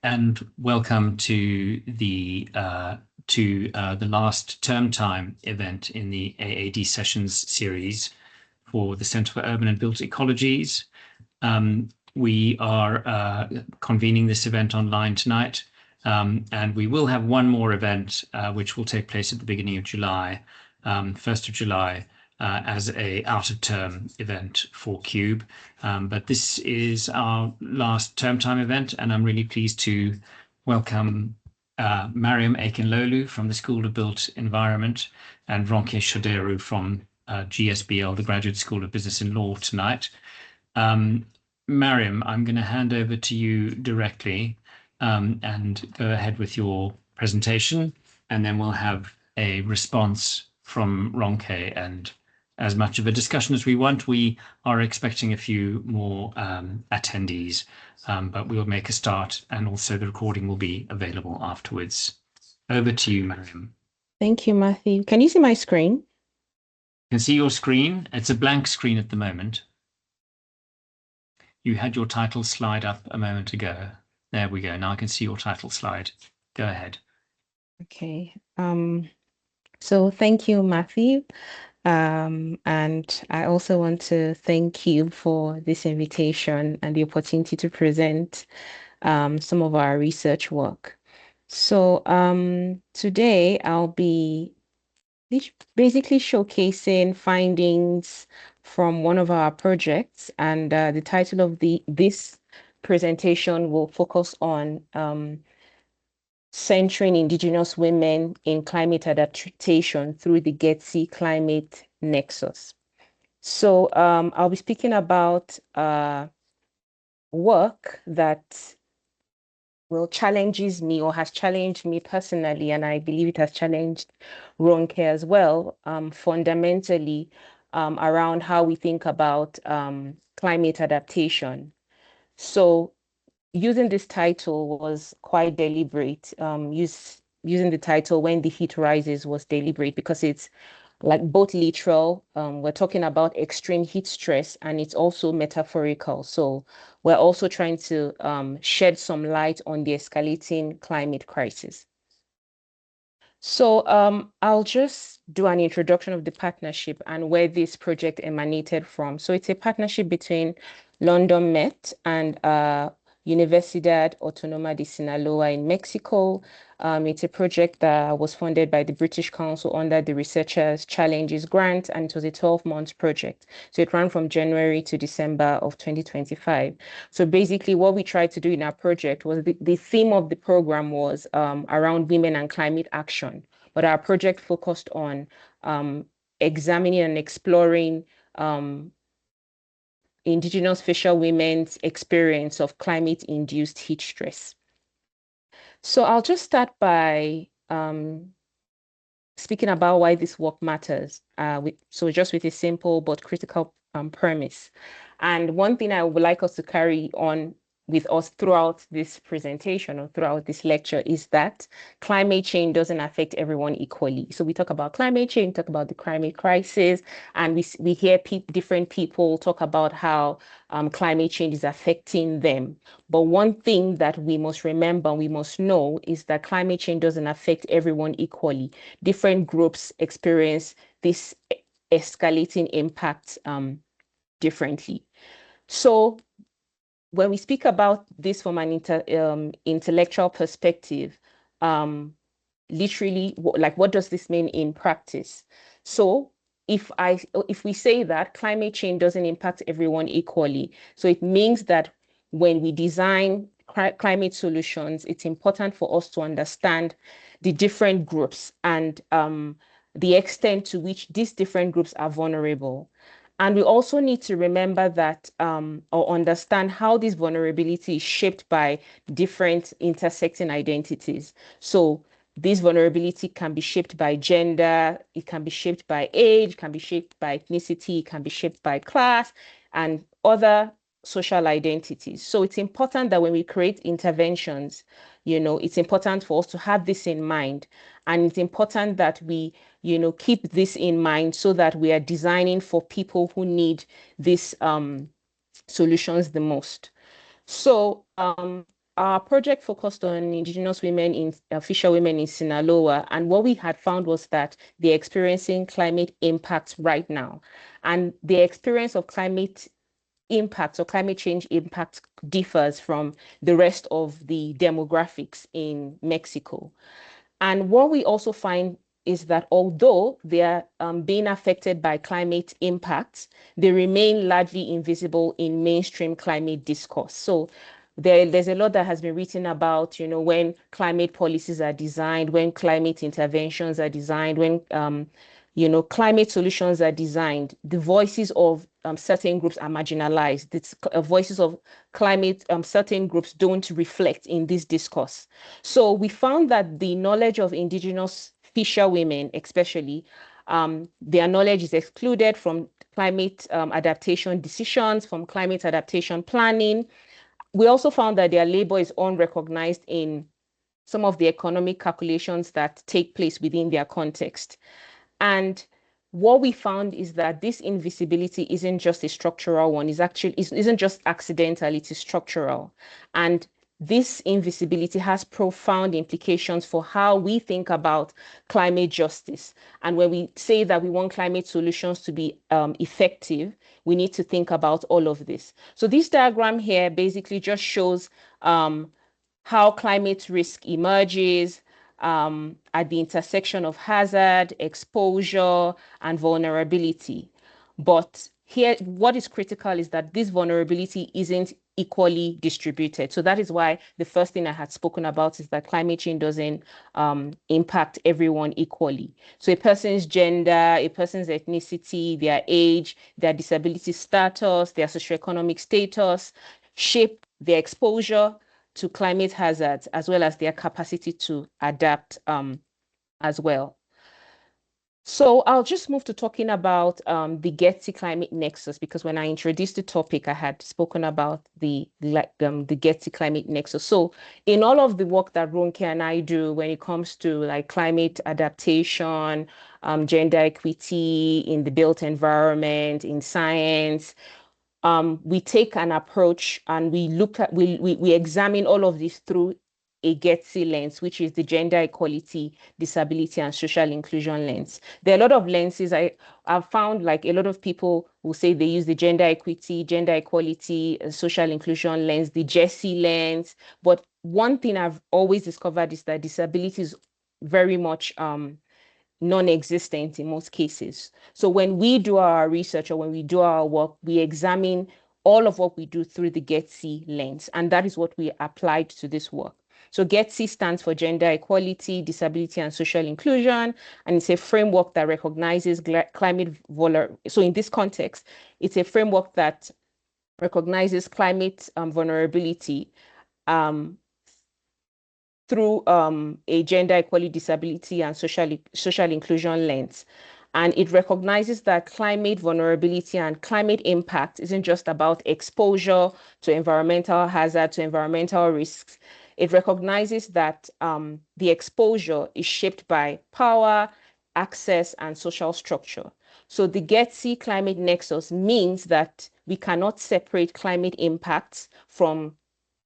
and welcome to the last term time event in the AAD Sessions series for the Centre for Urban and Built Ecologies. We are convening this event online tonight, and we will have one more event which will take place at the beginning of July, 1st of July, as a out-of-term event for CUBE. But this is our last term time event, and I'm really pleased to welcome Mariam Akinlolu from the School of Built Environment and Ronke Shoderu from GSBL, the Graduate School of Business and Law, tonight. Mariam, I'm going to hand over to you directly and go ahead with your presentation, and then we'll have a response from Ronke and as much of a discussion as we want. We are expecting a few more attendees, but we'll make a start, and also the recording will be available afterwards. Over to you, Mariam. Thank you, Matthew. Can you see my screen? You can see your screen. It's a blank screen at the moment. You had your title slide up a moment ago. There we go. Now I can see your title slide. Go ahead. Okay. So thank you, Matthew. And I also want to thank you for this invitation and the opportunity to present some of our research work. So today I'll be basically showcasing findings from one of our projects, and the title of this presentation will focus on centering Indigenous women in climate adaptation through the GETSI Climate Nexus. So I'll be speaking about work that challenges me, or has challenged me personally, and I believe it has challenged Ronke as well, fundamentally around how we think about climate adaptation. So using this title was quite deliberate. Using the title "When the Heat Rises" was deliberate because it's like both literal. We're talking about extreme heat stress, and it's also metaphorical. So we're also trying to shed some light on the escalating climate crisis. So I'll just do an introduction of the partnership and where this project emanated from. So it's a partnership between London Met and Universidad Autónoma de Sinaloa in Mexico. It's a project that was funded by the British Council under the Researchers Challenges Grant, and it was a 12-month project. So it ran from January to December of 2025. So basically what we tried to do in our project was the theme of the program was around women and climate action. But our project focused on examining and exploring Indigenous fisher women's experience of climate-induced heat stress. So I'll just start by speaking about why this work matters. So just with a simple but critical premise. And one thing I would like us to carry on with us throughout this presentation or throughout this lecture is that climate change doesn't affect everyone equally. So we talk about climate change, talk about the climate crisis, and we hear different people talk about how climate change is affecting them. But one thing that we must remember, we must know, is that climate change doesn't affect everyone equally. Different groups experience this escalating impact differently. So when we speak about this from an intellectual perspective, literally, like, what does this mean in practice? So if we say that climate change doesn't impact everyone equally, so it means that when we design climate solutions, it's important for us to understand the different groups and the extent to which these different groups are vulnerable. And we also need to remember that or understand how this vulnerability is shaped by different intersecting identities. So this vulnerability can be shaped by gender, it can be shaped by age, it can be shaped by ethnicity, it can be shaped by class and other social identities. So it's important that when we create interventions, it's important for us to have this in mind. And it's important that we, keep this in mind so that we are designing for people who need these solutions the most. So our project focused on Indigenous women in fisher women in Sinaloa, and what we had found was that they're experiencing climate impacts right now, and the experience of climate impact or climate change impact differs from the rest of the demographics in Mexico. And what we also find is that although they are being affected by climate impacts, they remain largely invisible in mainstream climate discourse. So there's a lot that has been written about, when climate policies are designed, when climate interventions are designed, when climate solutions are designed, the voices of certain groups are marginalized. The voices of climate, certain groups don't reflect in this discourse. So we found that the knowledge of Indigenous fisher women, especially, their knowledge is excluded from climate adaptation decisions, from climate adaptation planning. We also found that their labor is unrecognized in some of the economic calculations that take place within their context. And what we found is that this invisibility isn't just a structural one, isn't just accidental, it is structural. And this invisibility has profound implications for how we think about climate justice. And when we say that we want climate solutions to be effective, we need to think about all of this. So this diagram here basically just shows how climate risk emerges, at the intersection of hazard, exposure, and vulnerability. But here, what is critical is that this vulnerability isn't equally distributed. So that is why the first thing I had spoken about is that climate change doesn't impact everyone equally. So a person's gender, a person's ethnicity, their age, their disability status, their socioeconomic status shape their exposure to climate hazards, as well as their capacity to adapt as well. So I'll just move to talking about the GETSI climate nexus, because when I introduced the topic, I had spoken about the GETSI climate nexus. So in all of the work that Ronke and I do when it comes to like climate adaptation, gender equity in the built environment, in science, we take an approach and we examine all of this through a GETSI lens, which is the gender equality, disability, and social inclusion lens. There are a lot of lenses. I've found like a lot of people will say they use the gender equity, gender equality, social inclusion lens, the GESI lens. But one thing I've always discovered is that disability is very much non-existent in most cases. So when we do our research or when we do our work, we examine all of what we do through the GETSI lens, and that is what we applied to this work. So GETSI stands for Gender Equality, Disability, and Social Inclusion, and it's a framework that recognizes climate vulnerability. So in this context, it's a framework that recognizes climate vulnerability through a gender equality, disability, and social inclusion lens. And it recognizes that climate vulnerability and climate impact isn't just about exposure to environmental hazards, to environmental risks. It recognizes that the exposure is shaped by power, access, and social structure. So the GETSI climate nexus means that we cannot separate climate impacts from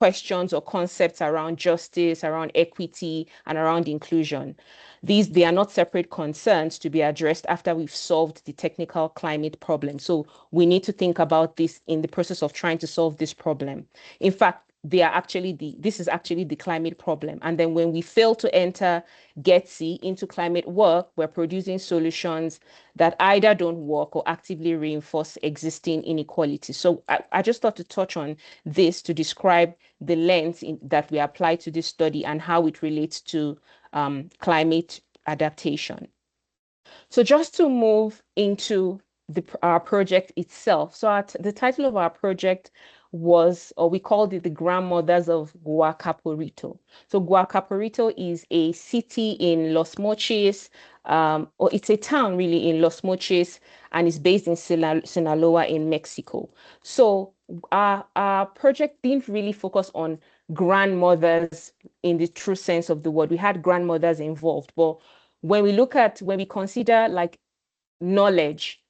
questions or concepts around justice, around equity, and around inclusion. They are not separate concerns to be addressed after we've solved the technical climate problem. So we need to think about this in the process of trying to solve this problem. In fact, this is actually the climate problem. And then when we fail to enter GETSI into climate work, we're producing solutions that either don't work or actively reinforce existing inequalities. So I just thought to touch on this to describe the lens that we apply to this study and how it relates to climate adaptation. So just to move into our project itself. So the title of our project was, or we called it, the Grandmothers of Guacaporito. So Guacaporito is a city in Los Mochis, or it's a town really in Los Mochis, and it's based in Sinaloa in Mexico. So our project didn't really focus on grandmothers in the true sense of the word. We had grandmothers involved, but when we consider like knowledge,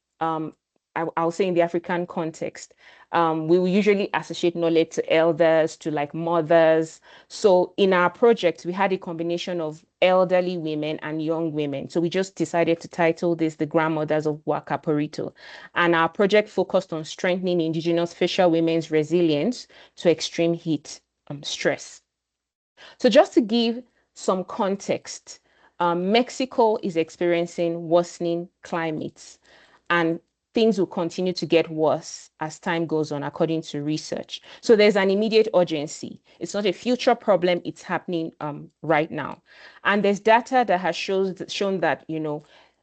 I'll say in the African context, we will usually associate knowledge to elders, to like mothers. So in our project, we had a combination of elderly women and young women. So we just decided to title this The Grandmothers of Wakaporito. And our project focused on strengthening Indigenous facial women's resilience to extreme heat stress. So just to give some context, Mexico is experiencing worsening climates, and things will continue to get worse as time goes on, according to research. So there's an immediate urgency. It's not a future problem, it's happening right now. And there's data that has shown that,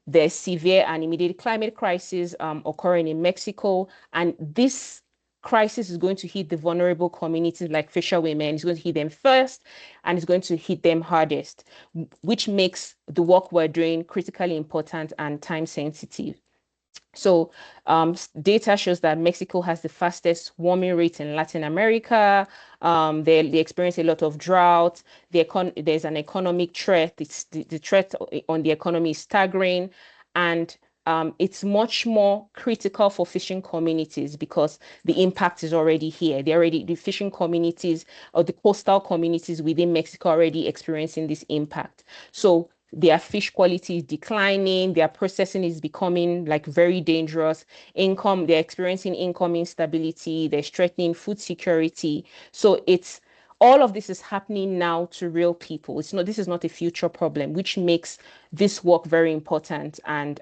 there's severe and immediate climate crisis occurring in Mexico, and this crisis is going to hit the vulnerable communities like fisher women. It's going to hit them first, and it's going to hit them hardest, which makes the work we're doing critically important and time sensitive. So data shows that Mexico has the fastest warming rate in Latin America. They experience a lot of drought. There's an economic threat. The threat on the economy is staggering. And it's much more critical for fishing communities because the impact is already here. The fishing communities or the coastal communities within Mexico are already experiencing this impact. So their fish quality is declining, their processing is becoming like very dangerous. They're experiencing income instability, they're threatening food security. So all of this is happening now to real people. This is not a future problem, which makes this work very important and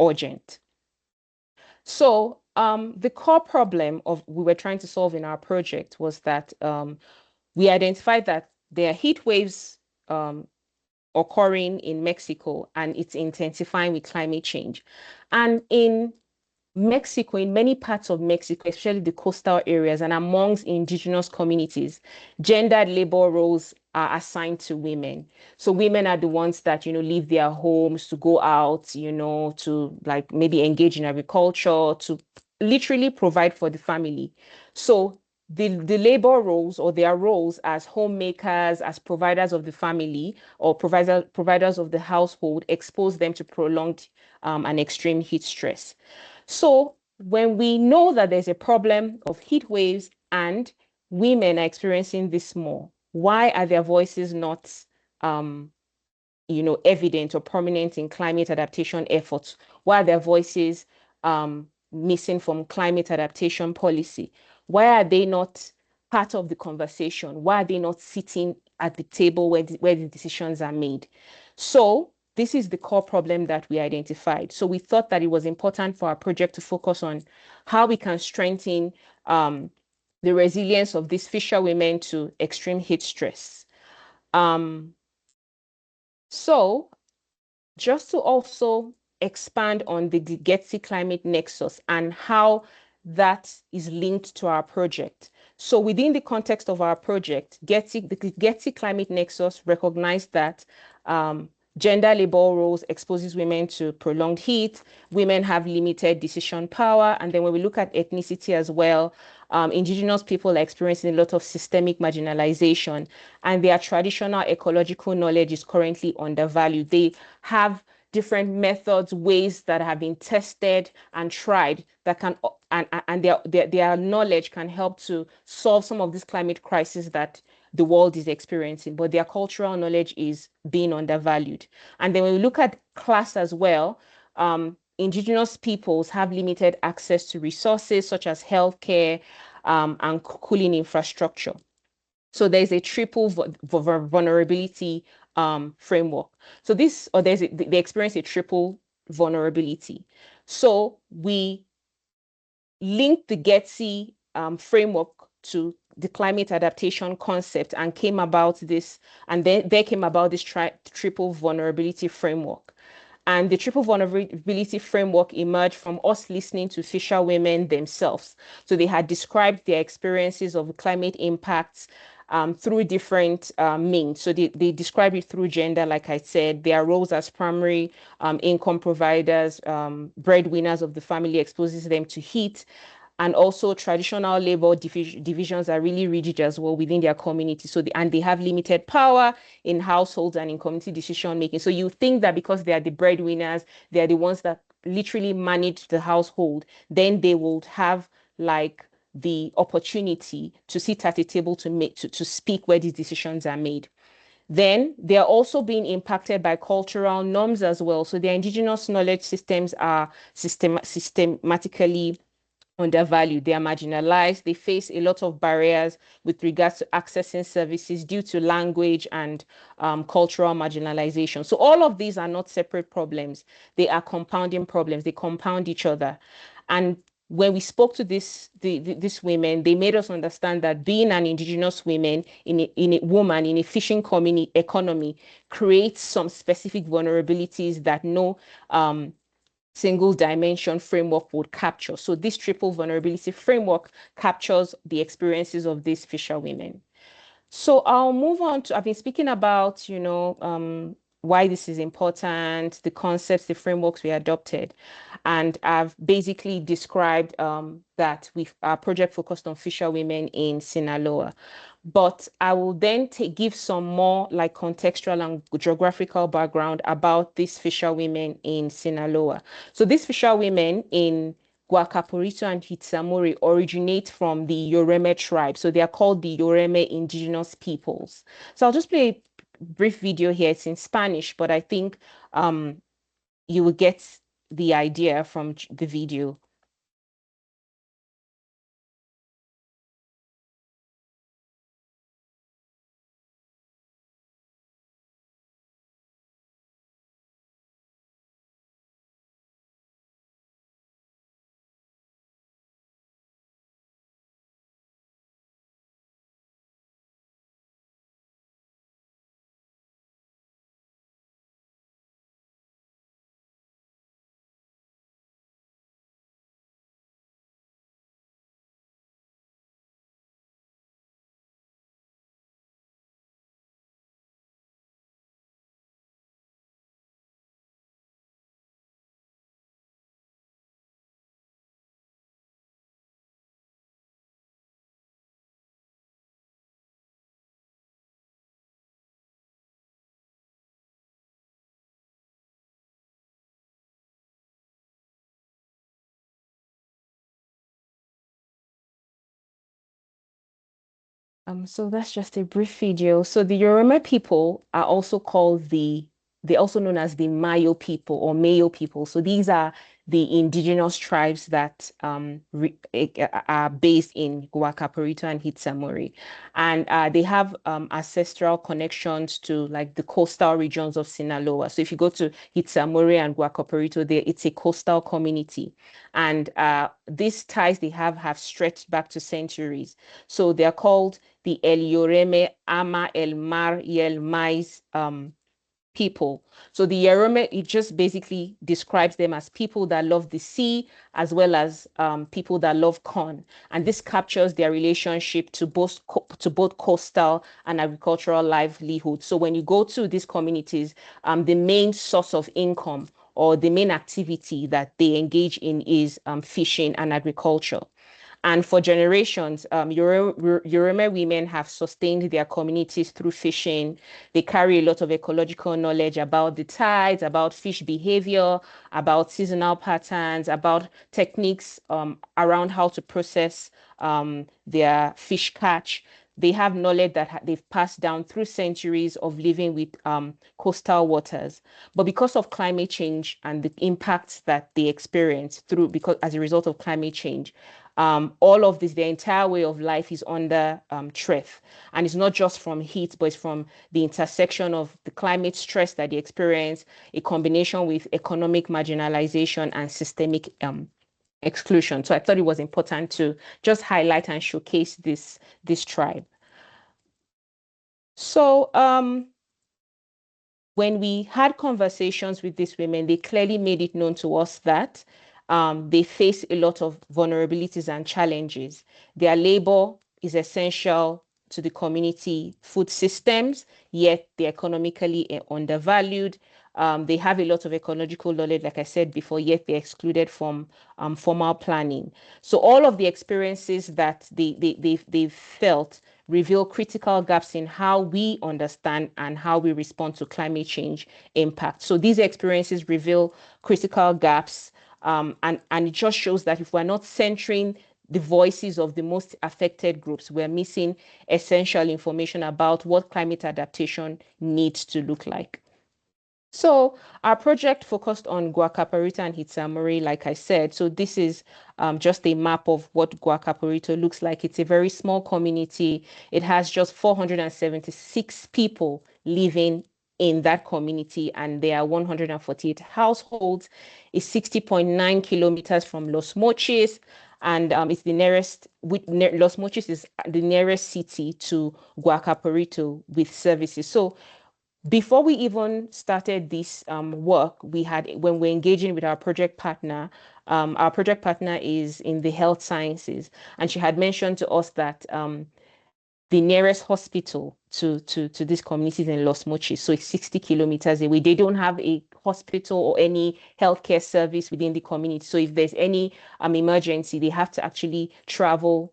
urgent. So the core problem we were trying to solve in our project was that we identified that there are heat waves occurring in Mexico, and it's intensifying with climate change. And in Mexico, in many parts of Mexico, especially the coastal areas and amongst indigenous communities, gendered labor roles are assigned to women. So women are the ones that, leave their homes to go out, to like maybe engage in agriculture, to literally provide for the family. So the labor roles or their roles as homemakers, as providers of the family or providers of the household expose them to prolonged and extreme heat stress. So when we know that there's a problem of heat waves and women are experiencing this more, why are their voices not evident or prominent in climate adaptation efforts? Why are their voices missing from climate adaptation policy? Why are they not part of the conversation? Why are they not sitting at the table where the decisions are made? So this is the core problem that we identified. So we thought that it was important for our project to focus on how we can strengthen the resilience of these fisher women to extreme heat stress. So just to also expand on the Getty Climate Nexus and how that is linked to our project. So within the context of our project, the Getty Climate Nexus recognized that gender labor roles exposes women to prolonged heat, women have limited decision power, and then when we look at ethnicity as well, indigenous people are experiencing a lot of systemic marginalization, and their traditional ecological knowledge is currently undervalued. They have different methods, ways that have been tested and tried that can, and their knowledge can help to solve some of this climate crisis that the world is experiencing, but their cultural knowledge is being undervalued. And then when we look at class as well, indigenous peoples have limited access to resources such as healthcare and cooling infrastructure. So there's a triple vulnerability framework. So they experience a triple vulnerability. So we linked the Getty framework to the climate adaptation concept and came about this, and then there came about this triple vulnerability framework. And the triple vulnerability framework emerged from us listening to fisher women themselves. So they had described their experiences of climate impacts through different means. So they describe it through gender, like I said, their roles as primary income providers, breadwinners of the family exposes them to heat. And also traditional labor divisions are really rigid as well within their community. So they have limited power in households and in community decision making. So you think that because they are the breadwinners, they are the ones that literally manage the household, then they will have like the opportunity to sit at a table to speak where these decisions are made. Then they are also being impacted by cultural norms as well. So their indigenous knowledge systems are systematically undervalued. They are marginalized. They face a lot of barriers with regards to accessing services due to language and cultural marginalization. So all of these are not separate problems. They are compounding problems. They compound each other. And when we spoke to these women, they made us understand that being an indigenous woman in a fishing community economy creates some specific vulnerabilities that no single dimension framework would capture. So this triple vulnerability framework captures the experiences of these fisher women. So I'll move on to, I've been speaking about, why this is important, the concepts, the frameworks we adopted. And I've basically described that our project focused on fisher women in Sinaloa. But I will then give some more like contextual and geographical background about these fisher women in Sinaloa. So these fisher women in Guacaporito and Hitsamori originate from the Yoreme tribe. So they are called the Yoreme indigenous peoples. So I'll just play a brief video here. It's in Spanish, but I think you will get the idea from the video. So that's just a brief video. So the Yorema people are also called they're also known as the Mayo people or Mayo people. So these are the indigenous tribes that are based in Guacaporito and Hitsamori. And they have ancestral connections to like the coastal regions of Sinaloa. So if you go to Hitsamori and Guacaporito, it's a coastal community. And these ties they have stretched back to centuries. So they are called the El Yoreme, Ama, El Mar, y El Mais people. So the Yoreme, it just basically describes them as people that love the sea as well as people that love corn. And this captures their relationship to both coastal and agricultural livelihood. So when you go to these communities, the main source of income or the main activity that they engage in is fishing and agriculture. And for generations, Yoreme women have sustained their communities through fishing. They carry a lot of ecological knowledge about the tides, about fish behavior, about seasonal patterns, about techniques around how to process their fish catch. They have knowledge that they've passed down through centuries of living with coastal waters. But because of climate change and the impacts that they experience as a result of climate change, all of this, their entire way of life is under threat. And it's not just from heat, but it's from the intersection of the climate stress that they experience, a combination with economic marginalization and systemic exclusion. So I thought it was important to just highlight and showcase this tribe. So when we had conversations with these women, they clearly made it known to us that they face a lot of vulnerabilities and challenges. Their labor is essential to the community food systems, yet they're economically undervalued. They have a lot of ecological knowledge, like I said before, yet they're excluded from formal planning. So all of the experiences that they felt reveal critical gaps in how we understand and how we respond to climate change impact. So these experiences reveal critical gaps, and it just shows that if we're not centering the voices of the most affected groups, we're missing essential information about what climate adaptation needs to look like. So our project focused on Guacaparito and Hitsamori, like I said. So this is just a map of what Guacaparito looks like. It's a very small community. It has just 476 people living in that community, and there are 148 households. It's 60.9 kilometers from Los Mochis, and it's the nearest, Los Mochis is the nearest city to Guacaparito with services. So before we even started this work, when we're engaging with our project partner is in the health sciences, and she had mentioned to us that the nearest hospital to this community is in Los Mochis, so it's 60 kilometers away. They don't have a hospital or any healthcare service within the community. So if there's any emergency, they have to actually travel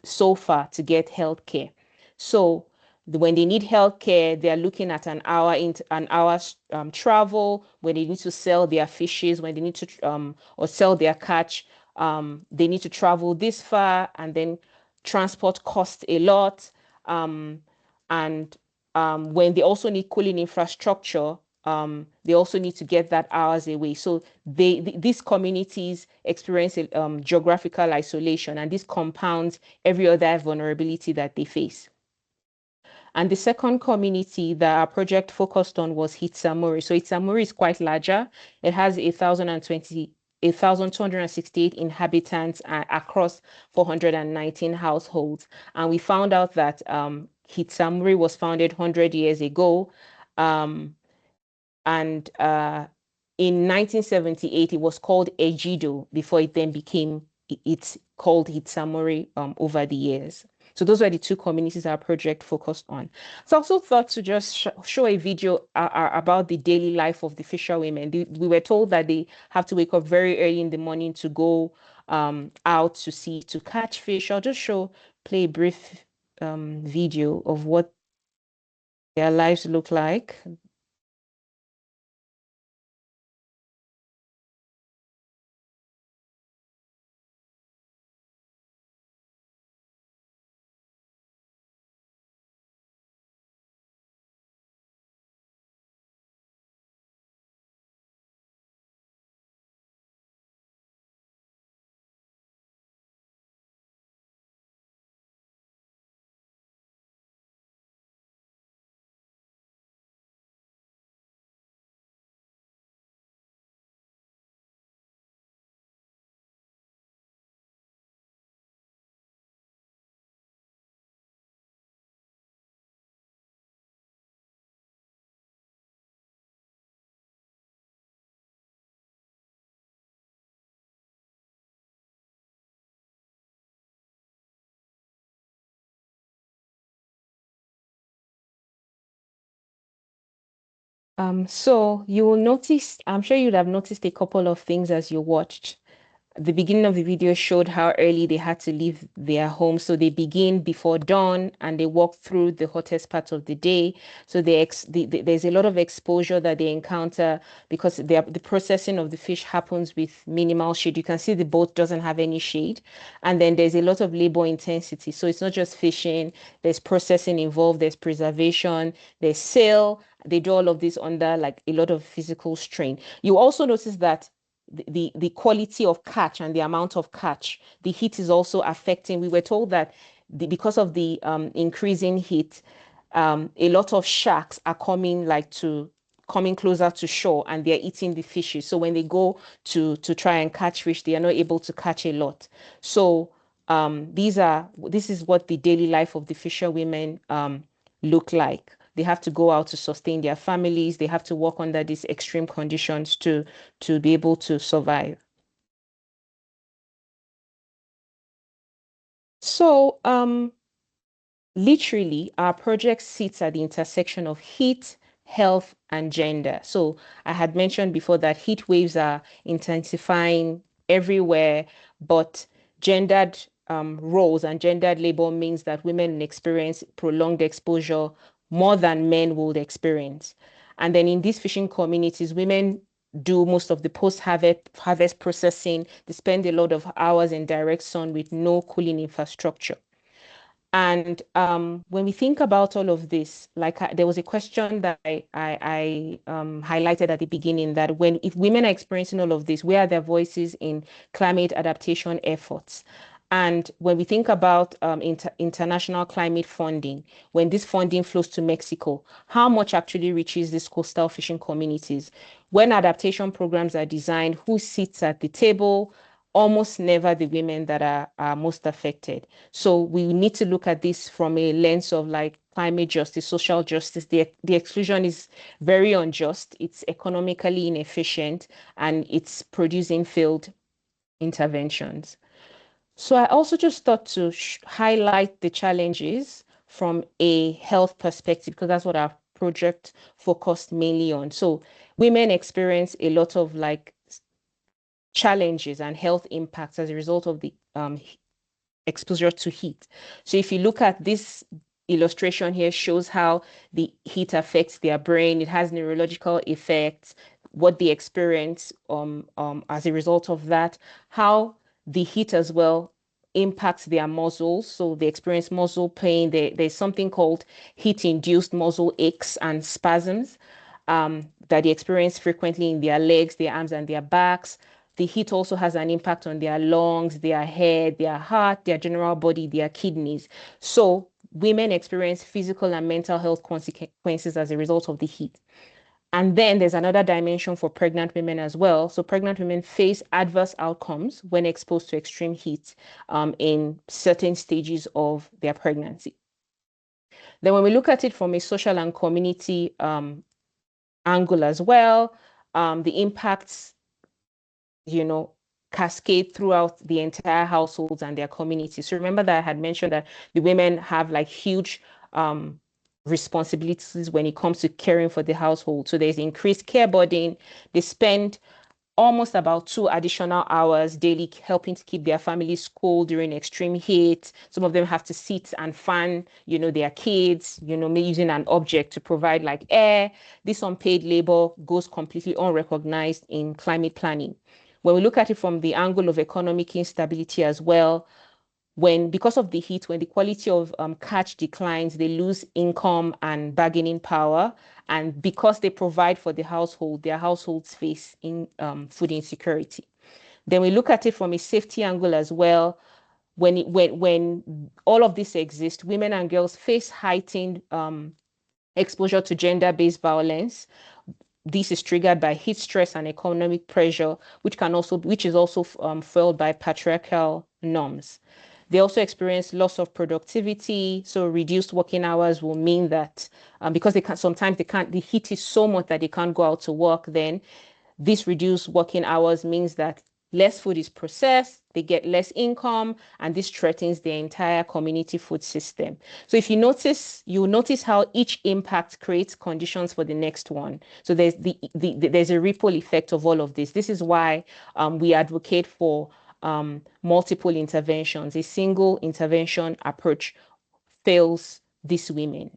so far to get healthcare. So when they need healthcare, they're looking at an hour's travel. When they need to sell their fishes, when they need to or sell their catch, they need to travel this far, and then transport costs a lot. And when they also need cooling infrastructure, they also need to get that hours away. So these communities experience geographical isolation, and this compounds every other vulnerability that they face. And the second community that our project focused on was Hitsamori. So Hitsamori is quite larger. It has 1,268 inhabitants across 419 households. And we found out that Hitsamori was founded 100 years ago. And in 1978, it was called Ejido before it then became, it's called Hitsamori over the years. So those were the two communities our project focused on. So I also thought to just show a video about the daily life of the fisherwomen. We were told that they have to wake up very early in the morning to go out to sea to catch fish. I'll just play a brief video of what their lives look like. So you will notice, I'm sure you'd have noticed a couple of things as you watched. The beginning of the video showed how early they had to leave their home. So they begin before dawn and they walk through the hottest part of the day. So there's a lot of exposure that they encounter because the processing of the fish happens with minimal shade. You can see the boat doesn't have any shade. And then there's a lot of labor intensity. So it's not just fishing, there's processing involved, there's preservation, there's sale. They do all of this under like a lot of physical strain. You also notice that the quality of catch and the amount of catch, the heat is also affecting. We were told that because of the increasing heat, a lot of sharks are coming closer to shore and they're eating the fishes. So when they go to try and catch fish, they are not able to catch a lot. So this is what the daily life of the fisherwomen look like. They have to go out to sustain their families. They have to work under these extreme conditions to be able to survive. So literally, our project sits at the intersection of heat, health, and gender. So I had mentioned before that heat waves are intensifying everywhere, but gendered roles and gendered labor means that women experience prolonged exposure more than men would experience. And then in these fishing communities, women do most of the post-harvest processing. They spend a lot of hours in direct sun with no cooling infrastructure. And when we think about all of this, like there was a question that I highlighted at the beginning, that if women are experiencing all of this, where are their voices in climate adaptation efforts? And when we think about international climate funding, when this funding flows to Mexico, how much actually reaches these coastal fishing communities? When adaptation programs are designed, who sits at the table? Almost never the women that are most affected. So we need to look at this from a lens of like climate justice, social justice. The exclusion is very unjust. It's economically inefficient, and it's producing failed interventions. So I also just thought to highlight the challenges from a health perspective, because that's what our project focused mainly on. So women experience a lot of like challenges and health impacts as a result of the exposure to heat. So if you look at this illustration here, shows how the heat affects their brain. It has neurological effects, what they experience as a result of that, how the heat as well impacts their muscles. So they experience muscle pain. There's something called heat-induced muscle aches and spasms that they experience frequently in their legs, their arms, and their backs. The heat also has an impact on their lungs, their head, their heart, their general body, their kidneys. So women experience physical and mental health consequences as a result of the heat. And then there's another dimension for pregnant women as well. So pregnant women face adverse outcomes when exposed to extreme heat in certain stages of their pregnancy. Then when we look at it from a social and community angle as well, the impacts cascade throughout the entire households and their communities. So remember that I had mentioned that the women have like huge responsibilities when it comes to caring for the household. So there's increased care burden. They spend almost about 2 additional hours daily helping to keep their families cool during extreme heat. Some of them have to sit and fan, their kids, using an object to provide like air. This unpaid labor goes completely unrecognized in climate planning. When we look at it from the angle of economic instability as well, because of the heat, when the quality of catch declines, they lose income and bargaining power. And because they provide for the household, their households face food insecurity. Then we look at it from a safety angle as well. When all of this exists, women and girls face heightened exposure to gender-based violence. This is triggered by heat stress and economic pressure, which is also fueled by patriarchal norms. They also experience loss of productivity. So reduced working hours will mean that because the heat is so much that they can't go out to work, then this reduced working hours means that less food is processed, they get less income, and this threatens the entire community food system. So if you'll notice how each impact creates conditions for the next one. So there's a ripple effect of all of this. This is why we advocate for multiple interventions. A single intervention approach fails these women.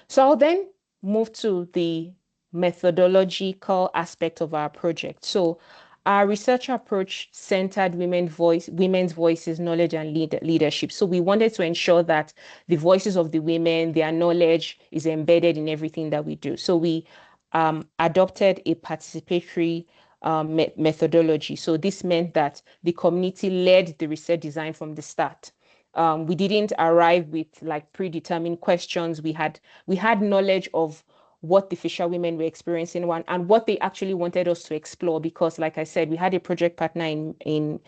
So I'll then move to the methodological aspect of our project. So our research approach centered women's voices, knowledge, and leadership. So we wanted to ensure that the voices of the women, their knowledge is embedded in everything that we do. So we adopted a participatory methodology. So this meant that the community led the research design from the start. We didn't arrive with like predetermined questions. We had knowledge of what the fisherwomen were experiencing and what they actually wanted us to explore, because like I said, we had a project partner in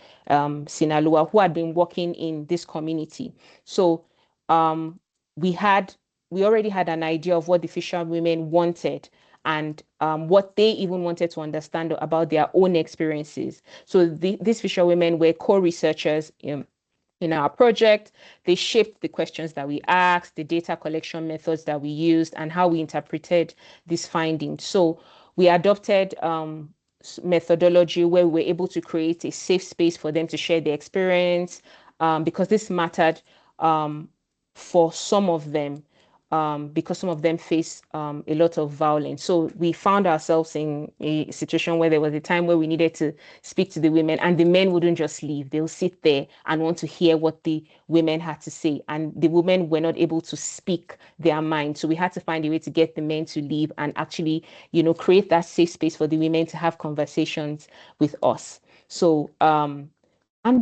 Sinaloa who had been working in this community. So we already had an idea of what the fisherwomen wanted and what they even wanted to understand about their own experiences. So these fisherwomen were co-researchers in our project. They shaped the questions that we asked, the data collection methods that we used, and how we interpreted these findings. So we adopted methodology where we were able to create a safe space for them to share their experience, because this mattered for some of them, because some of them face a lot of violence. So we found ourselves in a situation where there was a time where we needed to speak to the women, and the men wouldn't just leave. They'll sit there and want to hear what the women had to say. And the women were not able to speak their mind. So we had to find a way to get the men to leave and actually, create that safe space for the women to have conversations with us. So, and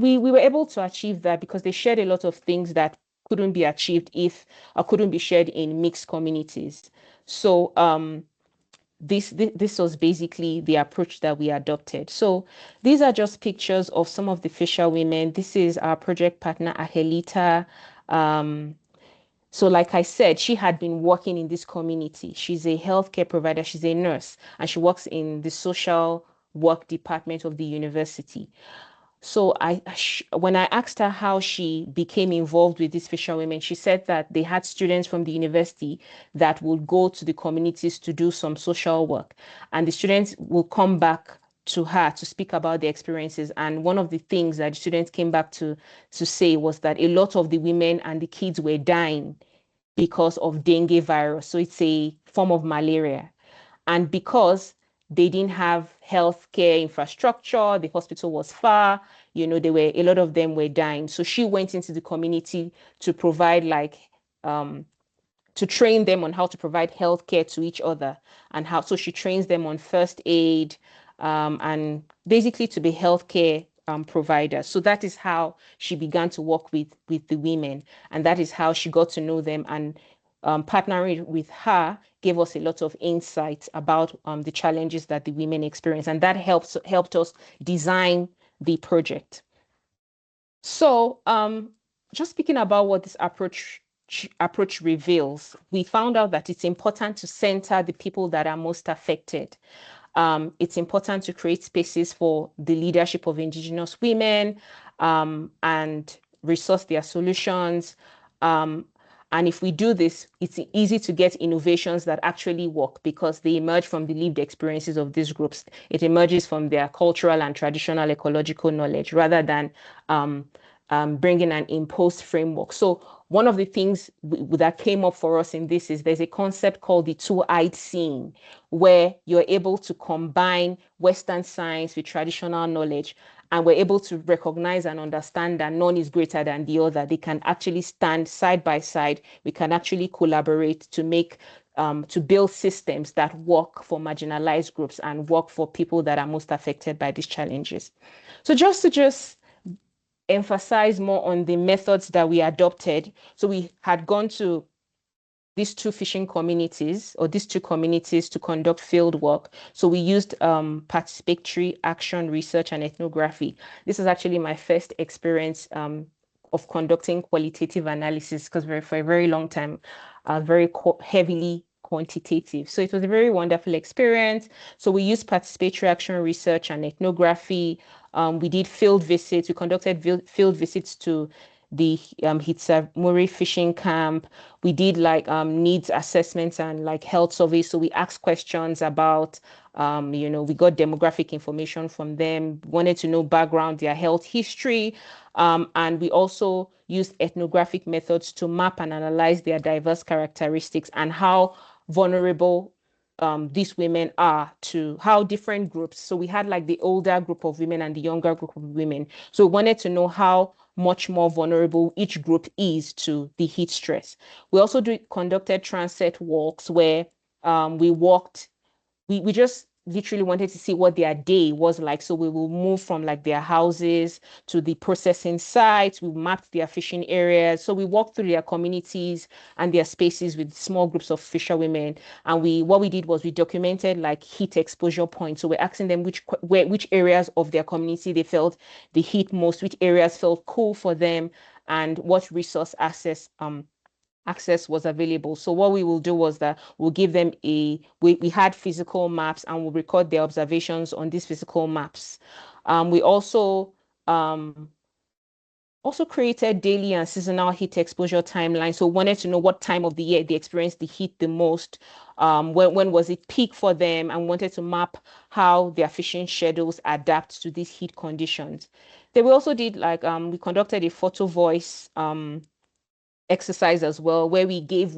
we were able to achieve that because they shared a lot of things that couldn't be achieved if or couldn't be shared in mixed communities. So this was basically the approach that we adopted. So these are just pictures of some of the fisher women. This is our project partner, Ahelita. So like I said, she had been working in this community. She's a healthcare provider. She's a nurse, and she works in the social work department of the university. So when I asked her how she became involved with these fisher women, she said that they had students from the university that would go to the communities to do some social work, and the students will come back to her to speak about their experiences. And one of the things that the students came back to say was that a lot of the women and the kids were dying because of dengue virus. So it's a form of malaria. And because they didn't have healthcare infrastructure, the hospital was far, a lot of them were dying. So she went into the community to provide to train them on how to provide healthcare to each other so she trains them on first aid, and basically to be healthcare providers. So that is how she began to work with the women, and that is how she got to know them. And partnering with her gave us a lot of insights about the challenges that the women experience, and that helped us design the project. So just speaking about what this approach reveals, we found out that it's important to center the people that are most affected. It's important to create spaces for the leadership of Indigenous women, and resource their solutions. And if we do this, it's easy to get innovations that actually work because they emerge from the lived experiences of these groups. It emerges from their cultural and traditional ecological knowledge rather than bringing an imposed framework. So one of the things that came up for us in this is there's a concept called the two-eyed seeing, where you're able to combine Western science with traditional knowledge, and we're able to recognize and understand that none is greater than the other. They can actually stand side by side. We can actually collaborate to build systems that work for marginalized groups and work for people that are most affected by these challenges. So just to emphasize more on the methods that we adopted. So we had gone to these two communities to conduct field work. So we used participatory action research and ethnography. This is actually my first experience of conducting qualitative analysis, because for a very long time, very heavily quantitative. So it was a very wonderful experience. So we used participatory action research and ethnography. We did field visits. We conducted field visits to the Hitsamuri fishing camp. We did needs assessments and health surveys. So we asked questions about, we got demographic information from them, wanted to know background, their health history. And we also used ethnographic methods to map and analyze their diverse characteristics and how vulnerable these women are to how different groups. So we had the older group of women and the younger group of women. So we wanted to know how much more vulnerable each group is to the heat stress. We also conducted transit walks where we walked. We just literally wanted to see what their day was like. So we will move from their houses to the processing sites. We mapped their fishing areas. So we walked through their communities and their spaces with small groups of fisher women. And what we did was we documented heat exposure points. So we're asking them which areas of their community they felt the heat most, which areas felt cool for them, and what resource access was available. So what we will do was that we'll give them we had physical maps, and we'll record their observations on these physical maps. We also created daily and seasonal heat exposure timelines. So wanted to know what time of the year they experienced the heat the most, when was it peak for them, and wanted to map how their fishing schedules adapt to these heat conditions. Then we also did like, we conducted a photo voice exercise as well, where we gave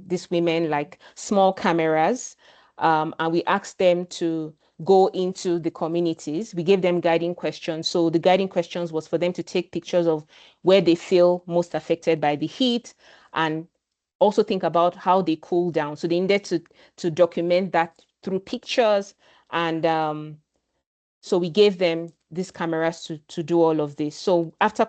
these women like small cameras, and we asked them to go into the communities. We gave them guiding questions. So the guiding questions was for them to take pictures of where they feel most affected by the heat, and also think about how they cool down. So they needed to document that through pictures. And so we gave them these cameras to do all of this. So after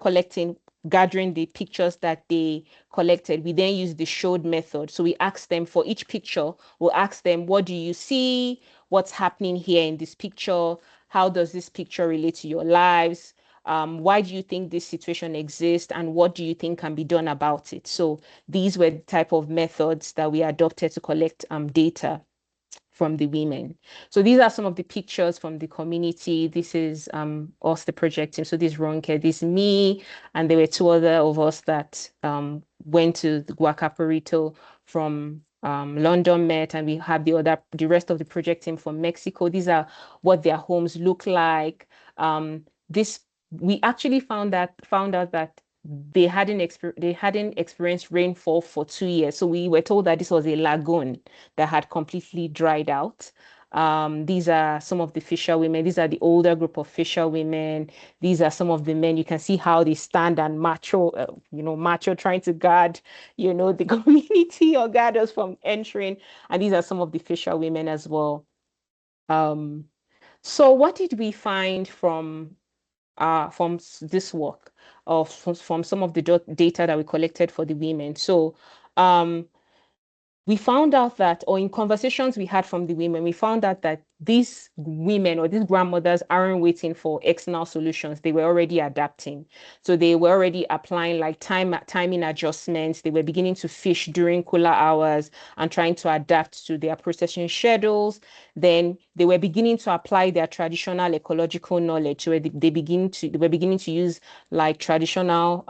gathering the pictures that they collected, we then used the showed method. So we asked them for each picture, we'll ask them, what do you see? What's happening here in this picture? How does this picture relate to your lives? Why do you think this situation exists? And what do you think can be done about it? So these were the type of methods that we adopted to collect data from the women. So these are some of the pictures from the community. This is us, the project team. So this is Ronke, this is me, and there were two other of us that went to the Guacaporito from London Met, and we have the rest of the project team from Mexico. These are what their homes look like. We actually found out that they hadn't experienced rainfall for 2 years. So we were told that this was a lagoon that had completely dried out. These are some of the fisherwomen. These are the older group of fisherwomen. These are some of the men. You can see how they stand and macho, trying to guard, the community or guard us from entering. And these are some of the fisherwomen as well. So what did we find from this work, or from some of the data that we collected for the women? So we found out that, or in conversations we had from the women, we found out that these women or these grandmothers aren't waiting for external solutions. They were already adapting. So they were already applying like timing adjustments. They were beginning to fish during cooler hours and trying to adapt to their processing schedules. Then they were beginning to apply their traditional ecological knowledge. So they were beginning to use like traditional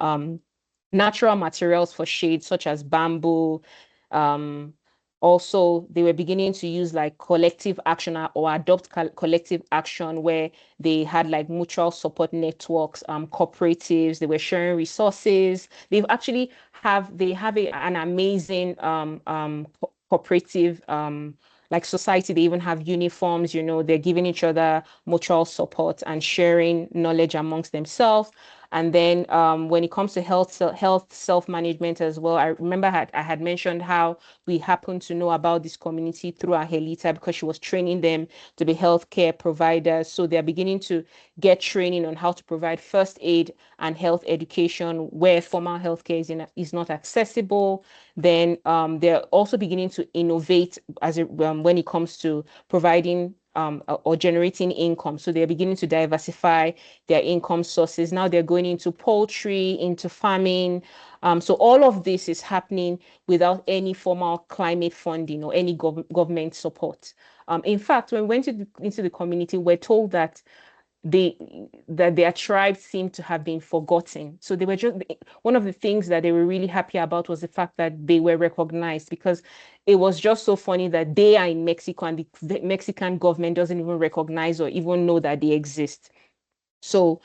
natural materials for shade, such as bamboo. Also, they were beginning to use like collective action or adopt collective action, where they had like mutual support networks, cooperatives. They were sharing resources. They have an amazing cooperative like society. They even have uniforms. They're giving each other mutual support and sharing knowledge amongst themselves. And then when it comes to health self-management as well, I remember I had mentioned how we happened to know about this community through Angelita, because she was training them to be healthcare providers. So they're beginning to get training on how to provide first aid and health education where formal healthcare is not accessible. Then they're also beginning to innovate when it comes to providing or generating income. So they're beginning to diversify their income sources. Now they're going into poultry, into farming. So all of this is happening without any formal climate funding or any government support. In fact, when we went into the community, we're told that their tribes seem to have been forgotten. So they were just, one of the things that they were really happy about was the fact that they were recognized, because it was just so funny that they are in Mexico and the Mexican government doesn't even recognize or even know that they exist. So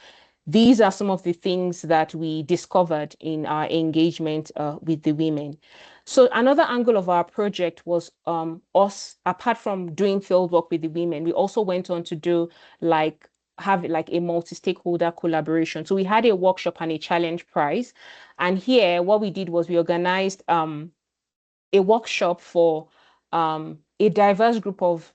these are some of the things that we discovered in our engagement with the women. So another angle of our project was us, apart from doing field work with the women, we also went on to have a multi-stakeholder collaboration. So we had a workshop and a challenge prize. And here, what we did was we organized a workshop for a diverse group of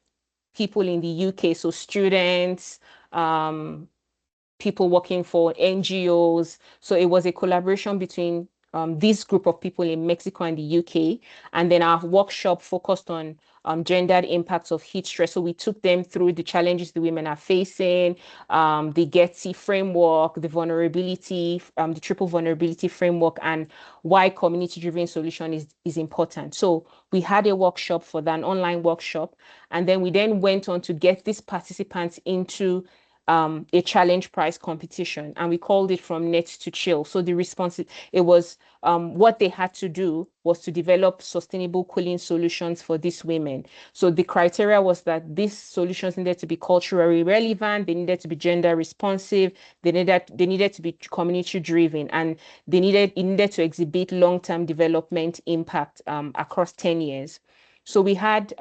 people in the UK. So students, people working for NGOs. So it was a collaboration between this group of people in Mexico and the UK. And then our workshop focused on gendered impacts of heat stress. So we took them through the challenges the women are facing, the GETSI framework, the vulnerability, the triple vulnerability framework, and why community-driven solution is important. So we had a workshop for that, an online workshop. And then we went on to get these participants into a challenge prize competition, and we called it From Net to Chill. So the response, it was what they had to do was to develop sustainable cooling solutions for these women. So the criteria was that these solutions needed to be culturally relevant, they needed to be gender responsive, they needed to be community driven, and it needed to exhibit long-term development impact across 10 years. So we had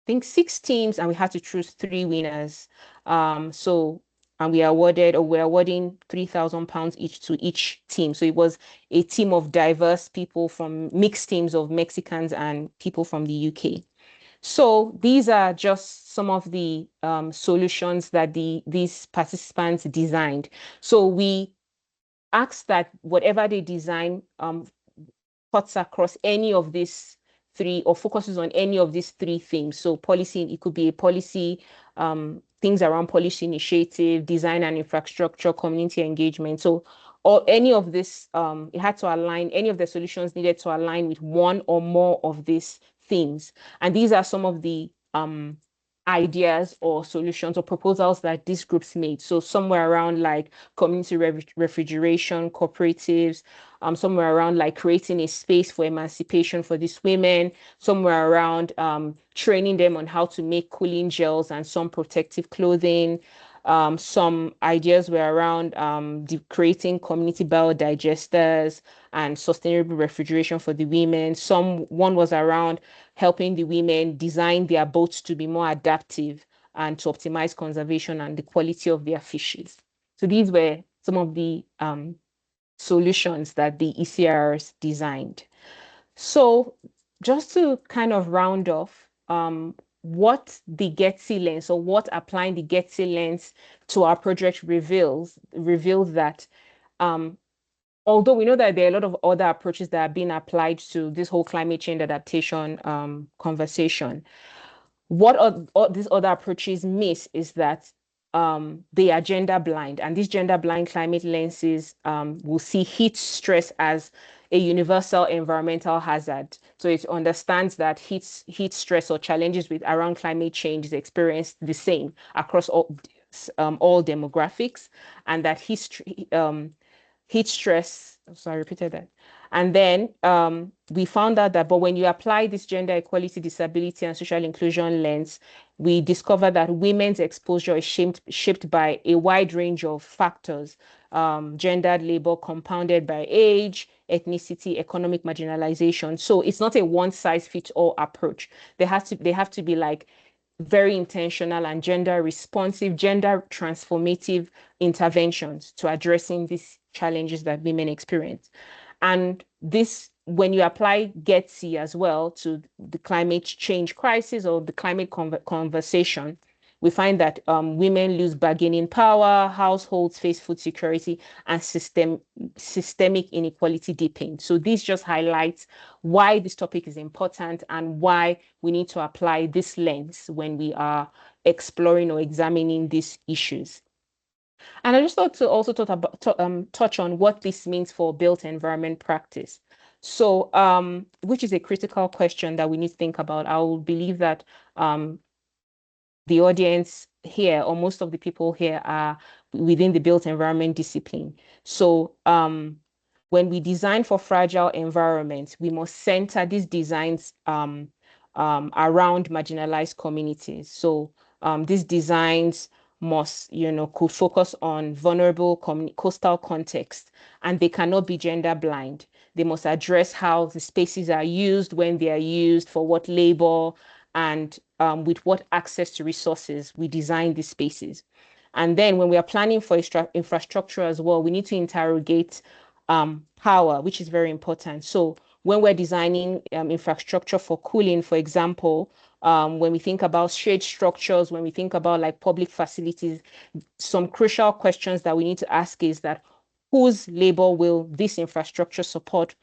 I think 6 teams, and we had to choose 3 winners. And we're awarding £3,000 each to each team. So it was a team of diverse people from mixed teams of Mexicans and people from the UK. So these are just some of the solutions that these participants designed. So we asked that whatever they design cuts across any of these three or focuses on any of these 3 themes. So policy, it could be a policy, things around policy initiative, design and infrastructure, community engagement. So or any of this, it had to align, any of the solutions needed to align with one or more of these themes. And these are some of the ideas or solutions or proposals that these groups made. So somewhere around like community refrigeration, cooperatives, somewhere around like creating a space for emancipation for these women, somewhere around training them on how to make cooling gels and some protective clothing. Some ideas were around creating community biodigesters and sustainable refrigeration for the women. One was around helping the women design their boats to be more adaptive and to optimize conservation and the quality of their fishes. So these were some of the solutions that the ECRs designed. So just to kind of round off, what the GETSI lens or what applying the GETSI lens to our project reveals that although we know that there are a lot of other approaches that are being applied to this whole climate change adaptation conversation, what these other approaches miss is that they are gender blind, and these gender blind climate lenses will see heat stress as a universal environmental hazard. So it understands that heat stress or challenges around climate change is experienced the same across all demographics, and that heat stress, so I repeated that. And then we found out that, but when you apply this gender equality, disability, and social inclusion lens, we discovered that women's exposure is shaped by a wide range of factors, gendered labor compounded by age, ethnicity, economic marginalization. So it's not a one-size-fits-all approach. They have to be like very intentional and gender responsive, gender transformative interventions to addressing these challenges that women experience. And this, when you apply GETSI as well to the climate change crisis or the climate conversation, we find that women lose bargaining power, households face food security, and systemic inequality deepen. So this just highlights why this topic is important and why we need to apply this lens when we are exploring or examining these issues. And I just thought to also touch on what this means for built environment practice. So, which is a critical question that we need to think about. I will believe that the audience here, or most of the people here, are within the built environment discipline. So when we design for fragile environments, we must center these designs around marginalized communities. So these designs must, could focus on vulnerable coastal context, and they cannot be gender blind. They must address how the spaces are used, when they are used, for what labor, and with what access to resources we design these spaces. And then when we are planning for infrastructure as well, we need to interrogate power, which is very important. So when we're designing infrastructure for cooling, for example, when we think about shade structures, when we think about like public facilities, some crucial questions that we need to ask is that whose labor will this infrastructure support?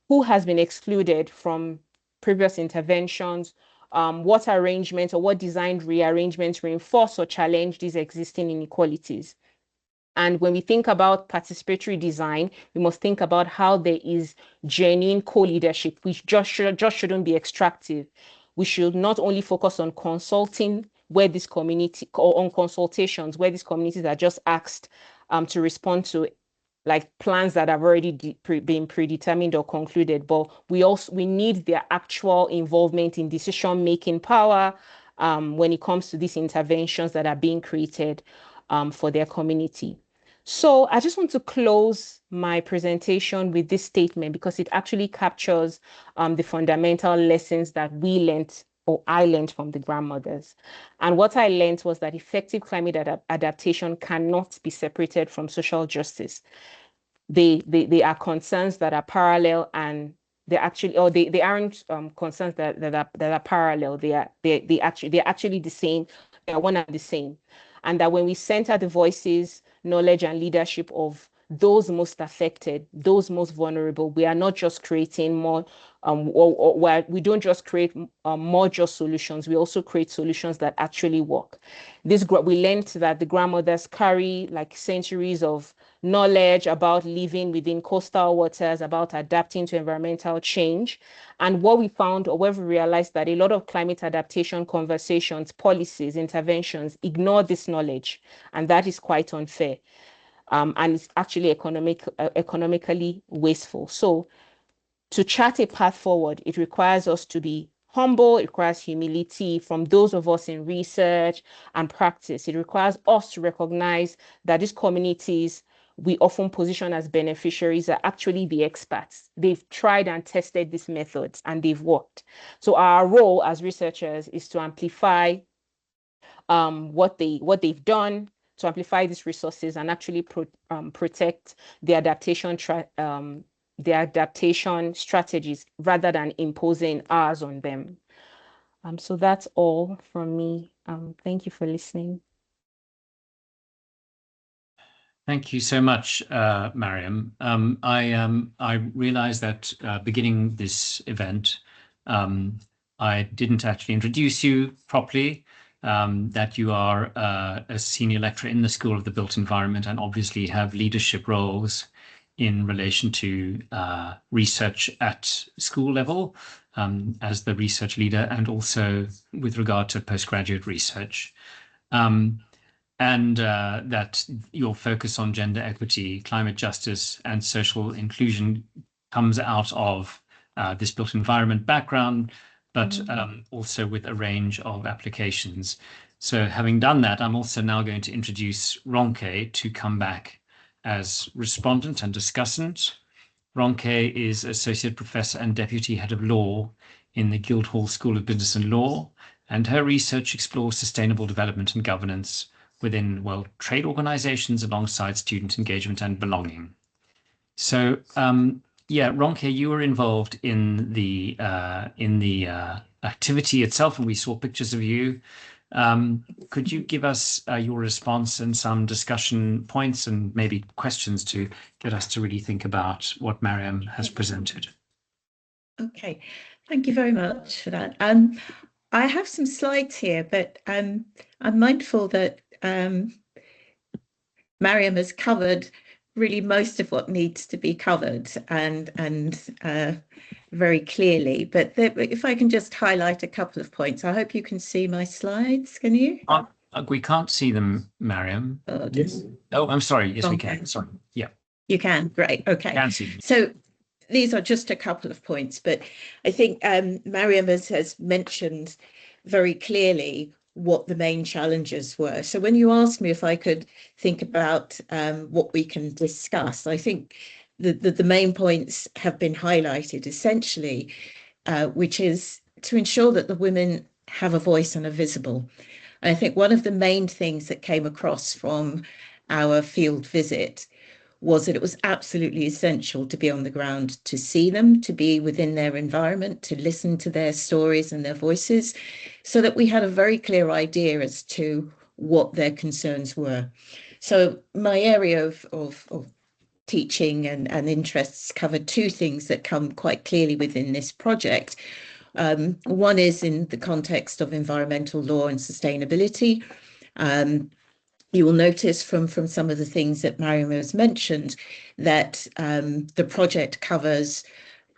Who has been excluded from previous interventions? What arrangements or what design rearrangements reinforce or challenge these existing inequalities? And when we think about participatory design, we must think about how there is genuine co-leadership, which just shouldn't be extractive. We should not only focus on consulting where this community, or on consultations where these communities are just asked to respond to like plans that have already been predetermined or concluded, but we need their actual involvement in decision-making power when it comes to these interventions that are being created for their community. So I just want to close my presentation with this statement because it actually captures the fundamental lessons that we learned, or I learned, from the grandmothers. And what I learned was that effective climate adaptation cannot be separated from social justice. They are concerns that are parallel, and they actually, or they aren't concerns that are parallel. They're actually the same. They are one and the same. And that when we center the voices, knowledge, and leadership of those most affected, those most vulnerable, we are not just creating more, we don't just create more just solutions, we also create solutions that actually work. We learned that the grandmothers carry like centuries of knowledge about living within coastal waters, about adapting to environmental change. And what we found, or what we realized, that a lot of climate adaptation conversations, policies, interventions ignore this knowledge, and that is quite unfair. And it's actually economically wasteful. So to chart a path forward, it requires us to be humble, it requires humility from those of us in research and practice. It requires us to recognize that these communities we often position as beneficiaries are actually the experts. They've tried and tested these methods and they've worked. So our role as researchers is to amplify what they've done, to amplify these resources and actually protect the adaptation strategies rather than imposing ours on them. So that's all from me. Thank you for listening. Thank you so much, Mariam. I realized that beginning this event, I didn't actually introduce you properly, that you are a senior lecturer in the School of the Built Environment and obviously have leadership roles in relation to research at school level as the research leader, and also with regard to postgraduate research. And that your focus on gender equity, climate justice, and social inclusion comes out of this built environment background, but also with a range of applications. So having done that, I'm also now going to introduce Ronke to come back as respondent and discussant. Ronke is Associate Professor and Deputy Head of Law in the Guildhall School of Business and Law, and her research explores sustainable development and governance within World Trade Organizations alongside student engagement and belonging. So yeah, Ronke, you were involved in the activity itself, and we saw pictures of you. Could you give us your response and some discussion points and maybe questions to get us to really think about what Mariam has presented? Okay, thank you very much for that. I have some slides here, but I'm mindful that Mariam has covered really most of what needs to be covered and very clearly. But if I can just highlight a couple of points, I hope you can see my slides. Can you? We can't see them, Mariam. Yes. Oh, I'm sorry. Yes, we can. Sorry. Yeah. You can. Great. Okay. Can see. So these are just a couple of points, but I think Mariam has mentioned very clearly what the main challenges were. So when you asked me if I could think about what we can discuss, I think the main points have been highlighted essentially, which is to ensure that the women have a voice and are visible. And I think one of the main things that came across from our field visit was that it was absolutely essential to be on the ground, to see them, to be within their environment, to listen to their stories and their voices, so that we had a very clear idea as to what their concerns were. So my area of teaching and interests covered two things that come quite clearly within this project. One is in the context of environmental law and sustainability. You will notice from some of the things that Mariam has mentioned that the project covers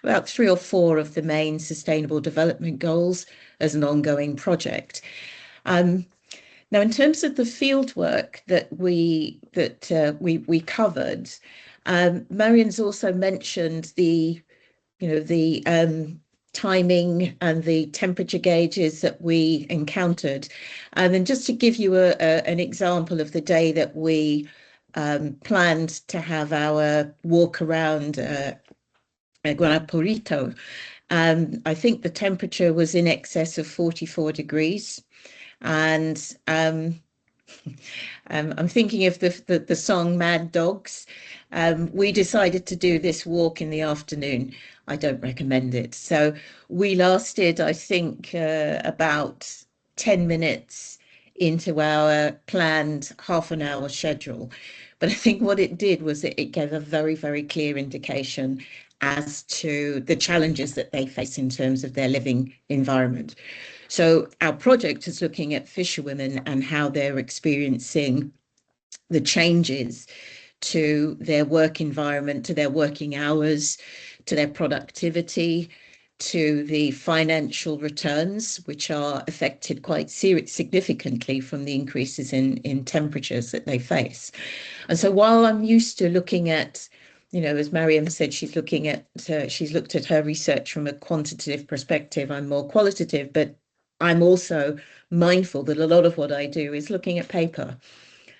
about 3 or 4 of the main sustainable development goals as an ongoing project. Now, in terms of the field work that we covered, Mariam's also mentioned the timing and the temperature gauges that we encountered. And then just to give you an example of the day that we planned to have our walk around Guanapuerto, I think the temperature was in excess of 44 degrees. And I'm thinking of the song Mad Dogs. We decided to do this walk in the afternoon. I don't recommend it. So we lasted, I think, about 10 minutes into our planned half an hour schedule. But I think what it did was it gave a very, very clear indication as to the challenges that they face in terms of their living environment. So our project is looking at fisherwomen and how they're experiencing the changes to their work environment, to their working hours, to their productivity, to the financial returns, which are affected quite significantly from the increases in temperatures that they face. And so while I'm used to looking at, as Mariam said, she's looked at her research from a quantitative perspective, I'm more qualitative, but I'm also mindful that a lot of what I do is looking at paper.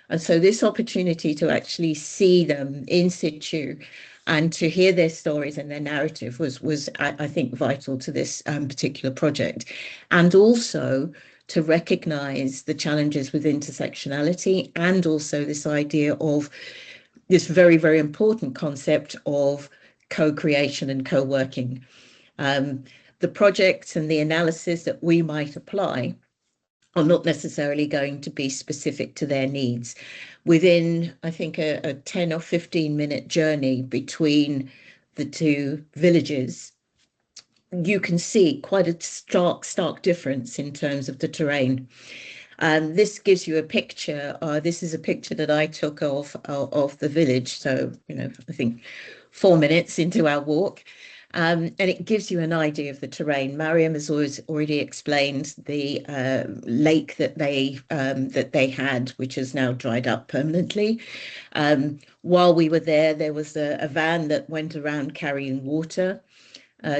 And so this opportunity to actually see them in situ and to hear their stories and their narrative was I think, vital to this particular project. And also to recognize the challenges with intersectionality, and also this idea of this very, very important concept of co-creation and co-working. The projects and the analysis that we might apply are not necessarily going to be specific to their needs. Within, I think, a 10 or 15 minute journey between the two villages, you can see quite a stark difference in terms of the terrain. This gives you a picture. This is a picture that I took of the village. So, I think 4 minutes into our walk. And it gives you an idea of the terrain. Mariam has already explained the lake that they had, which has now dried up permanently. While we were there was a van that went around carrying water,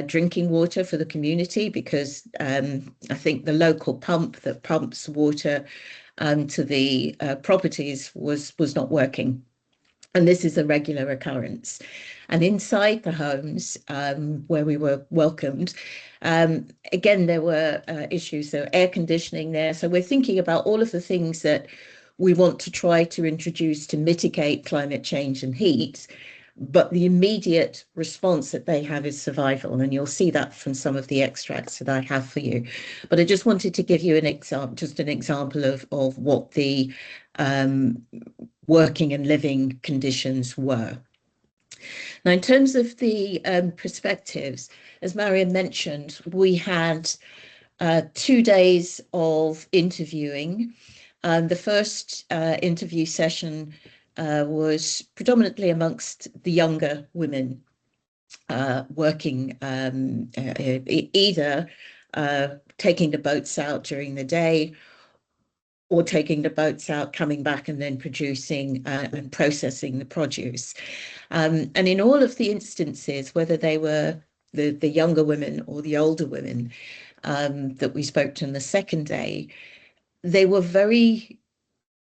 drinking water for the community, because I think the local pump that pumps water to the properties was not working. And this is a regular occurrence. And inside the homes where we were welcomed, again, there were issues. So air conditioning there. So we're thinking about all of the things that we want to try to introduce to mitigate climate change and heat. But the immediate response that they have is survival. And you'll see that from some of the extracts that I have for you. But I just wanted to give you an example of what the working and living conditions were. Now, in terms of the perspectives, as Mariam mentioned, we had 2 days of interviewing. The first interview session was predominantly amongst the younger women working, either taking the boats out during the day, or taking the boats out, coming back and then producing and processing the produce. And in all of the instances, whether they were the younger women or the older women that we spoke to on the second day, they were very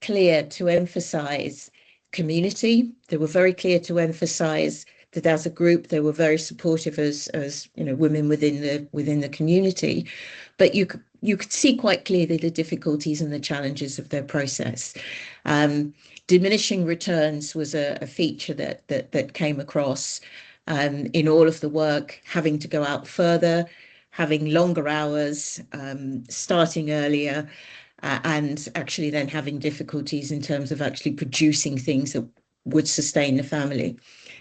clear to emphasize community. They were very clear to emphasize that as a group, they were very supportive as women within the community. But you could see quite clearly the difficulties and the challenges of their process. Diminishing returns was a feature that came across in all of the work, having to go out further, having longer hours, starting earlier, and actually then having difficulties in terms of actually producing things that would sustain the family.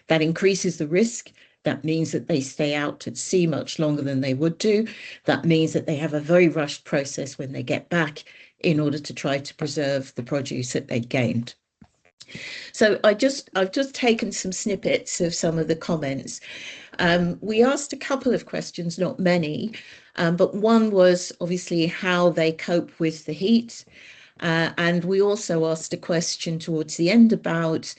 That increases the risk. That means that they stay out at sea much longer than they would do. That means that they have a very rushed process when they get back in order to try to preserve the produce that they gained. So I've just taken some snippets of some of the comments. We asked a couple of questions, not many, but one was obviously how they cope with the heat. And we also asked a question towards the end about,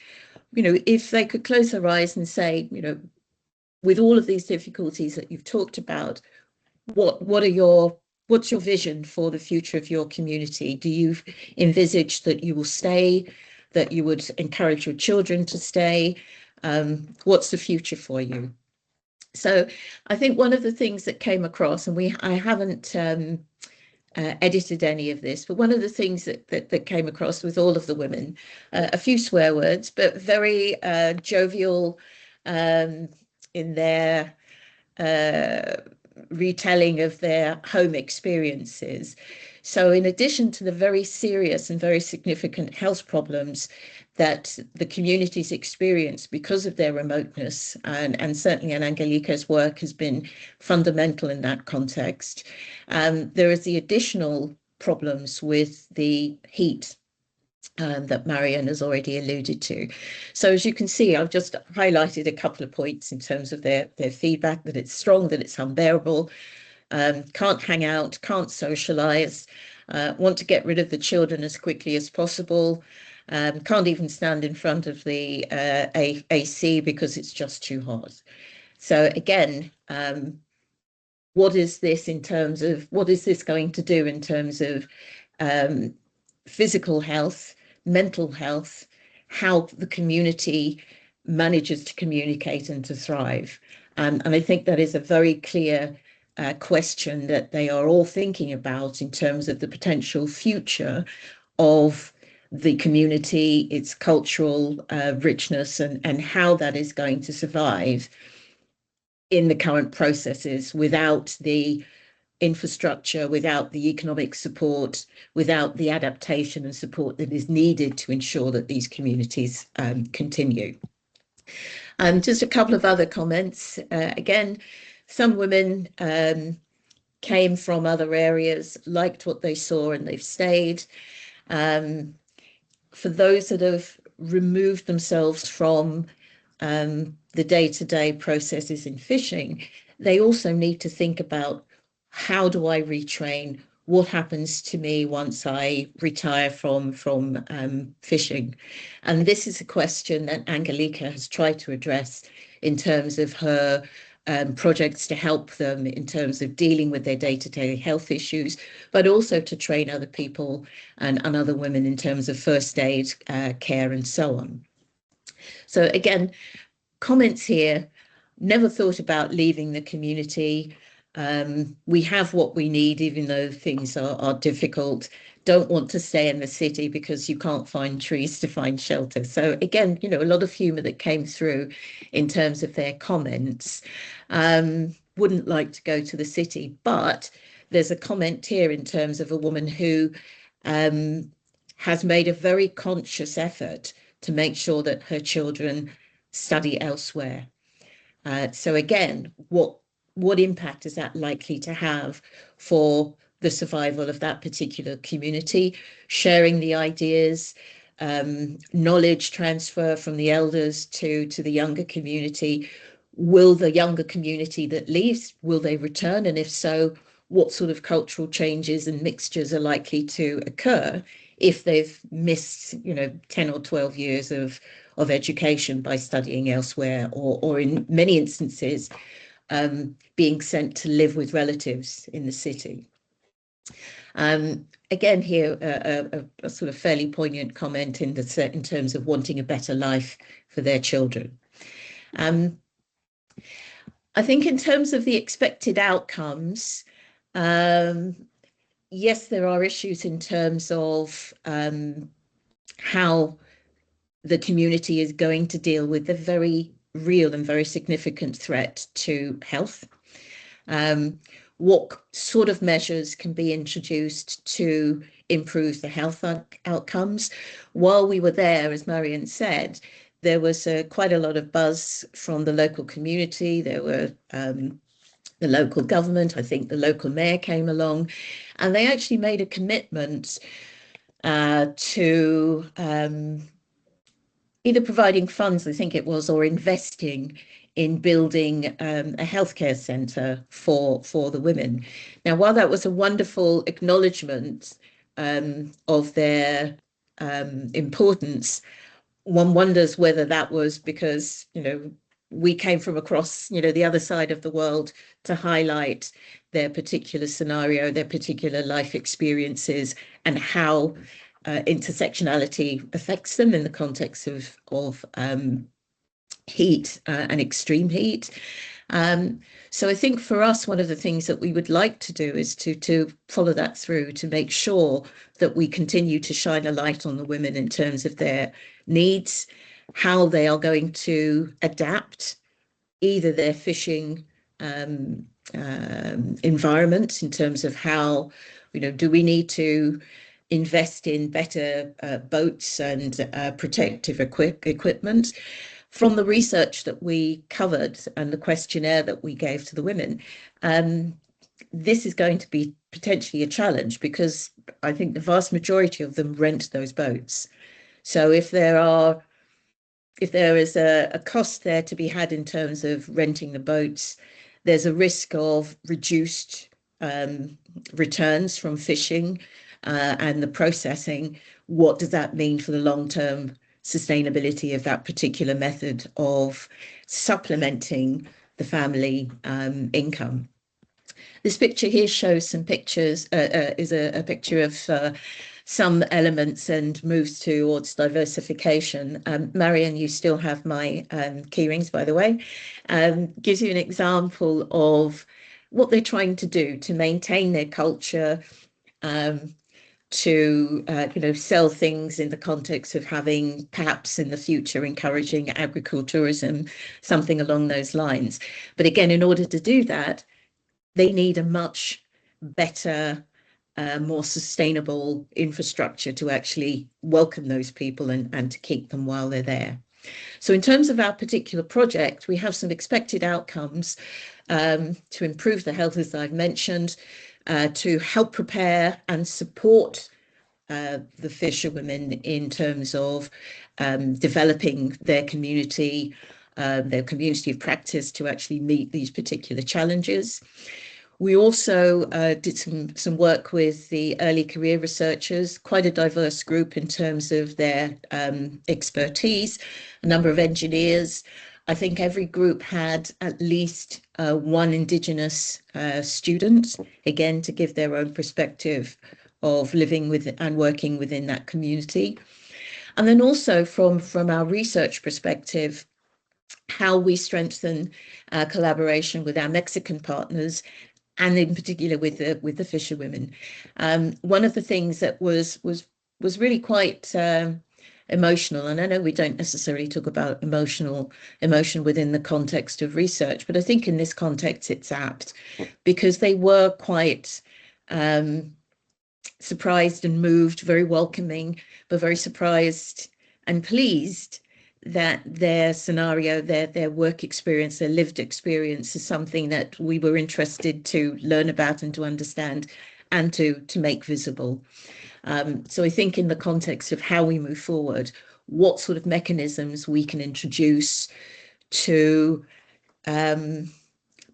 if they could close their eyes and say, with all of these difficulties that you've talked about, what's your vision for the future of your community? Do you envisage that you will stay, that you would encourage your children to stay? What's the future for you? So I think one of the things that came across, and I haven't edited any of this, but one of the things that came across with all of the women, a few swear words, but very jovial in their retelling of their home experiences. So in addition to the very serious and very significant health problems that the communities experience because of their remoteness, and certainly Angelica's work has been fundamental in that context, there is the additional problems with the heat that Mariam has already alluded to. So as you can see, I've just highlighted a couple of points in terms of their feedback, that it's strong, that it's unbearable, can't hang out, can't socialise, want to get rid of the children as quickly as possible, can't even stand in front of the AC because it's just too hot. So again, what is this in terms of, what is this going to do in terms of physical health, mental health, how the community manages to communicate and to thrive? And I think that is a very clear question that they are all thinking about in terms of the potential future of the community, its cultural richness, and how that is going to survive in the current processes without the infrastructure, without the economic support, without the adaptation and support that is needed to ensure that these communities continue. Just a couple of other comments. Again, some women came from other areas, liked what they saw, and they've stayed. For those that have removed themselves from the day-to-day processes in fishing, they also need to think about, how do I retrain? What happens to me once I retire from fishing? And this is a question that Angelica has tried to address in terms of her projects to help them in terms of dealing with their day-to-day health issues, but also to train other people and other women in terms of first aid care and so on. So again, comments here, never thought about leaving the community. We have what we need, even though things are difficult. Don't want to stay in the city because you can't find trees to find shelter. So again, a lot of humour that came through in terms of their comments. Wouldn't like to go to the city, but there's a comment here in terms of a woman who has made a very conscious effort to make sure that her children study elsewhere. So again, what impact is that likely to have for the survival of that particular community? Sharing the ideas, knowledge transfer from the elders to the younger community. Will the younger community that leaves, will they return? And if so, what sort of cultural changes and mixtures are likely to occur if they've missed, 10 or 12 years of education by studying elsewhere, or in many instances, being sent to live with relatives in the city. Again, here, a sort of fairly poignant comment in terms of wanting a better life for their children. I think in terms of the expected outcomes, yes, there are issues in terms of how the community is going to deal with the very real and very significant threat to health. What sort of measures can be introduced to improve the health outcomes? While we were there, as Mariam said, there was quite a lot of buzz from the local community. There were the local government, I think the local mayor came along, and they actually made a commitment to either providing funds, I think it was, or investing in building a healthcare centre for the women. Now, while that was a wonderful acknowledgement, of their importance, one wonders whether that was because, we came from across, the other side of the world to highlight their particular scenario, their particular life experiences, and how intersectionality affects them in the context of heat and extreme heat. So I think for us, one of the things that we would like to do is to follow that through, to make sure that we continue to shine a light on the women in terms of their needs, how they are going to adapt either their fishing environment in terms of how, do we need to invest in better boats and protective equipment. From the research that we covered and the questionnaire that we gave to the women, this is going to be potentially a challenge, because I think the vast majority of them rent those boats. So if there is a cost there to be had in terms of renting the boats, there's a risk of reduced returns from fishing and the processing. What does that mean for the long-term sustainability of that particular method of supplementing the family income? This picture here shows some pictures, is a picture of some elements and moves towards diversification. Mariam, you still have my key rings, by the way. Gives you an example of what they're trying to do to maintain their culture, to sell things in the context of having, perhaps in the future, encouraging agritourism, something along those lines. But again, in order to do that, they need a much better, more sustainable infrastructure to actually welcome those people and to keep them while they're there. So in terms of our particular project, we have some expected outcomes to improve the health, as I've mentioned, to help prepare and support the fisherwomen in terms of developing their community of practice to actually meet these particular challenges. We also did some work with the early career researchers, quite a diverse group in terms of their expertise, a number of engineers. I think every group had at least one Indigenous student, again, to give their own perspective of living with and working within that community. And then also from our research perspective, how we strengthen collaboration with our Mexican partners, and in particular with the fisherwomen. One of the things that was really quite emotional, and I know we don't necessarily talk about emotion within the context of research, but I think in this context it's apt, because they were quite surprised and moved, very welcoming, but very surprised and pleased that their scenario, their work experience, their lived experience is something that we were interested to learn about and to understand and to make visible. So I think in the context of how we move forward, what sort of mechanisms we can introduce to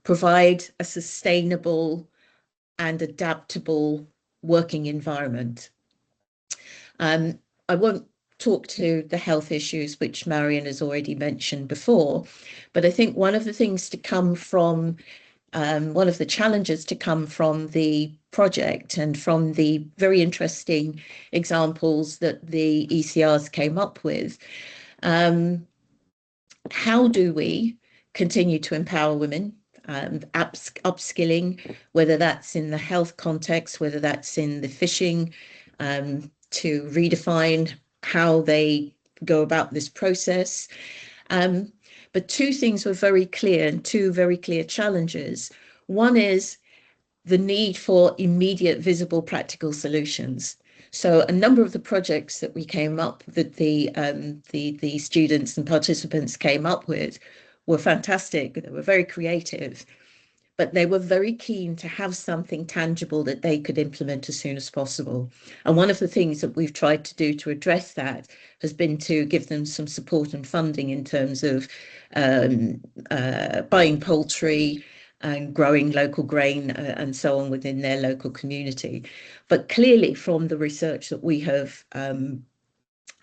provide a sustainable and adaptable working environment. I won't talk to the health issues, which Mariam has already mentioned before, but I think one of the things to come from, one of the challenges to come from the project and from the very interesting examples that the ECRs came up with, how do we continue to empower women, upskilling, whether that's in the health context, whether that's in the fishing, to redefine how they go about this process. But two things were very clear, and two very clear challenges. One is the need for immediate, visible, practical solutions. So a number of the projects that we came up, that the students and participants came up with, were fantastic. They were very creative, but they were very keen to have something tangible that they could implement as soon as possible. And one of the things that we've tried to do to address that has been to give them some support and funding in terms of buying poultry, and growing local grain and so on within their local community. But clearly from the research that we have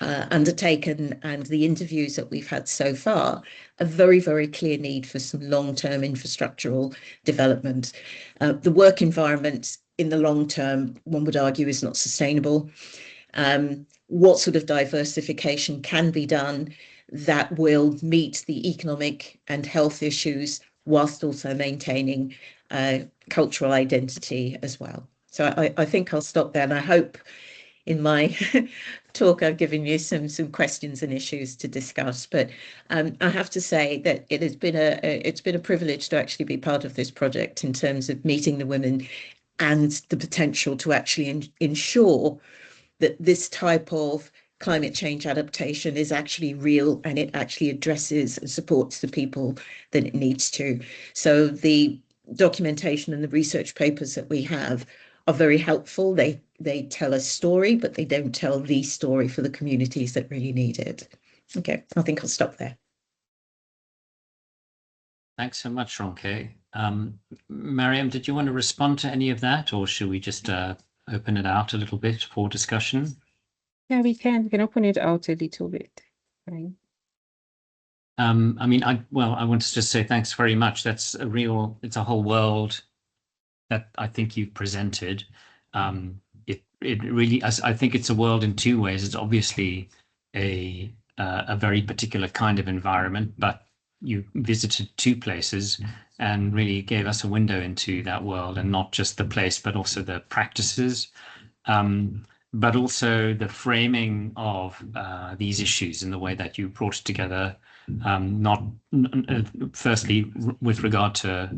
undertaken and the interviews that we've had so far, a very, very clear need for some long-term infrastructural development. The work environment in the long term, one would argue, is not sustainable. What sort of diversification can be done that will meet the economic and health issues whilst also maintaining cultural identity as well? So I think I'll stop there, and I hope in my talk I've given you some questions and issues to discuss. But I have to say that it's been a privilege to actually be part of this project in terms of meeting the women and the potential to actually ensure that this type of climate change adaptation is actually real and it actually addresses and supports the people that it needs to. So the documentation and the research papers that we have are very helpful. They tell a story, but they don't tell the story for the communities that really need it. Okay, I think I'll stop there. Thanks so much, Ronke. Mariam, did you want to respond to any of that, or should we just open it out a little bit for discussion? Yeah, we can open it out a little bit. Right. I mean, I want to just say thanks very much. It's a whole world that I think you've presented. It really, I think it's a world in two ways. It's obviously a very particular kind of environment, but you visited two places and really gave us a window into that world, and not just the place, but also the practices, but also the framing of these issues in the way that you brought it together, firstly with regard to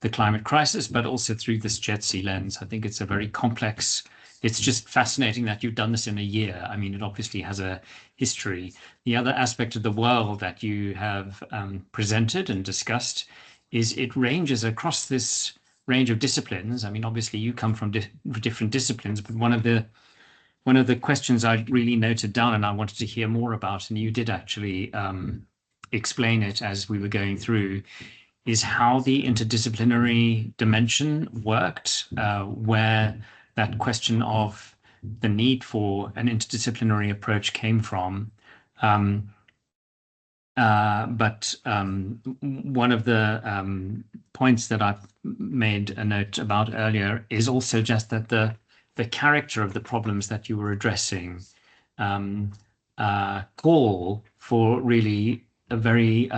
the climate crisis, but also through this JETSI lens. I think it's a very complex, it's just fascinating that you've done this in a year. I mean, it obviously has a history. The other aspect of the world that you have presented and discussed is it ranges across this range of disciplines. I mean, obviously you come from different disciplines, but one of the questions I really noted down and I wanted to hear more about, and you did actually explain it as we were going through, is how the interdisciplinary dimension worked, where that question of the need for an interdisciplinary approach came from. But one of the points that I've made a note about earlier is also just that the character of the problems that you were addressing call for really a very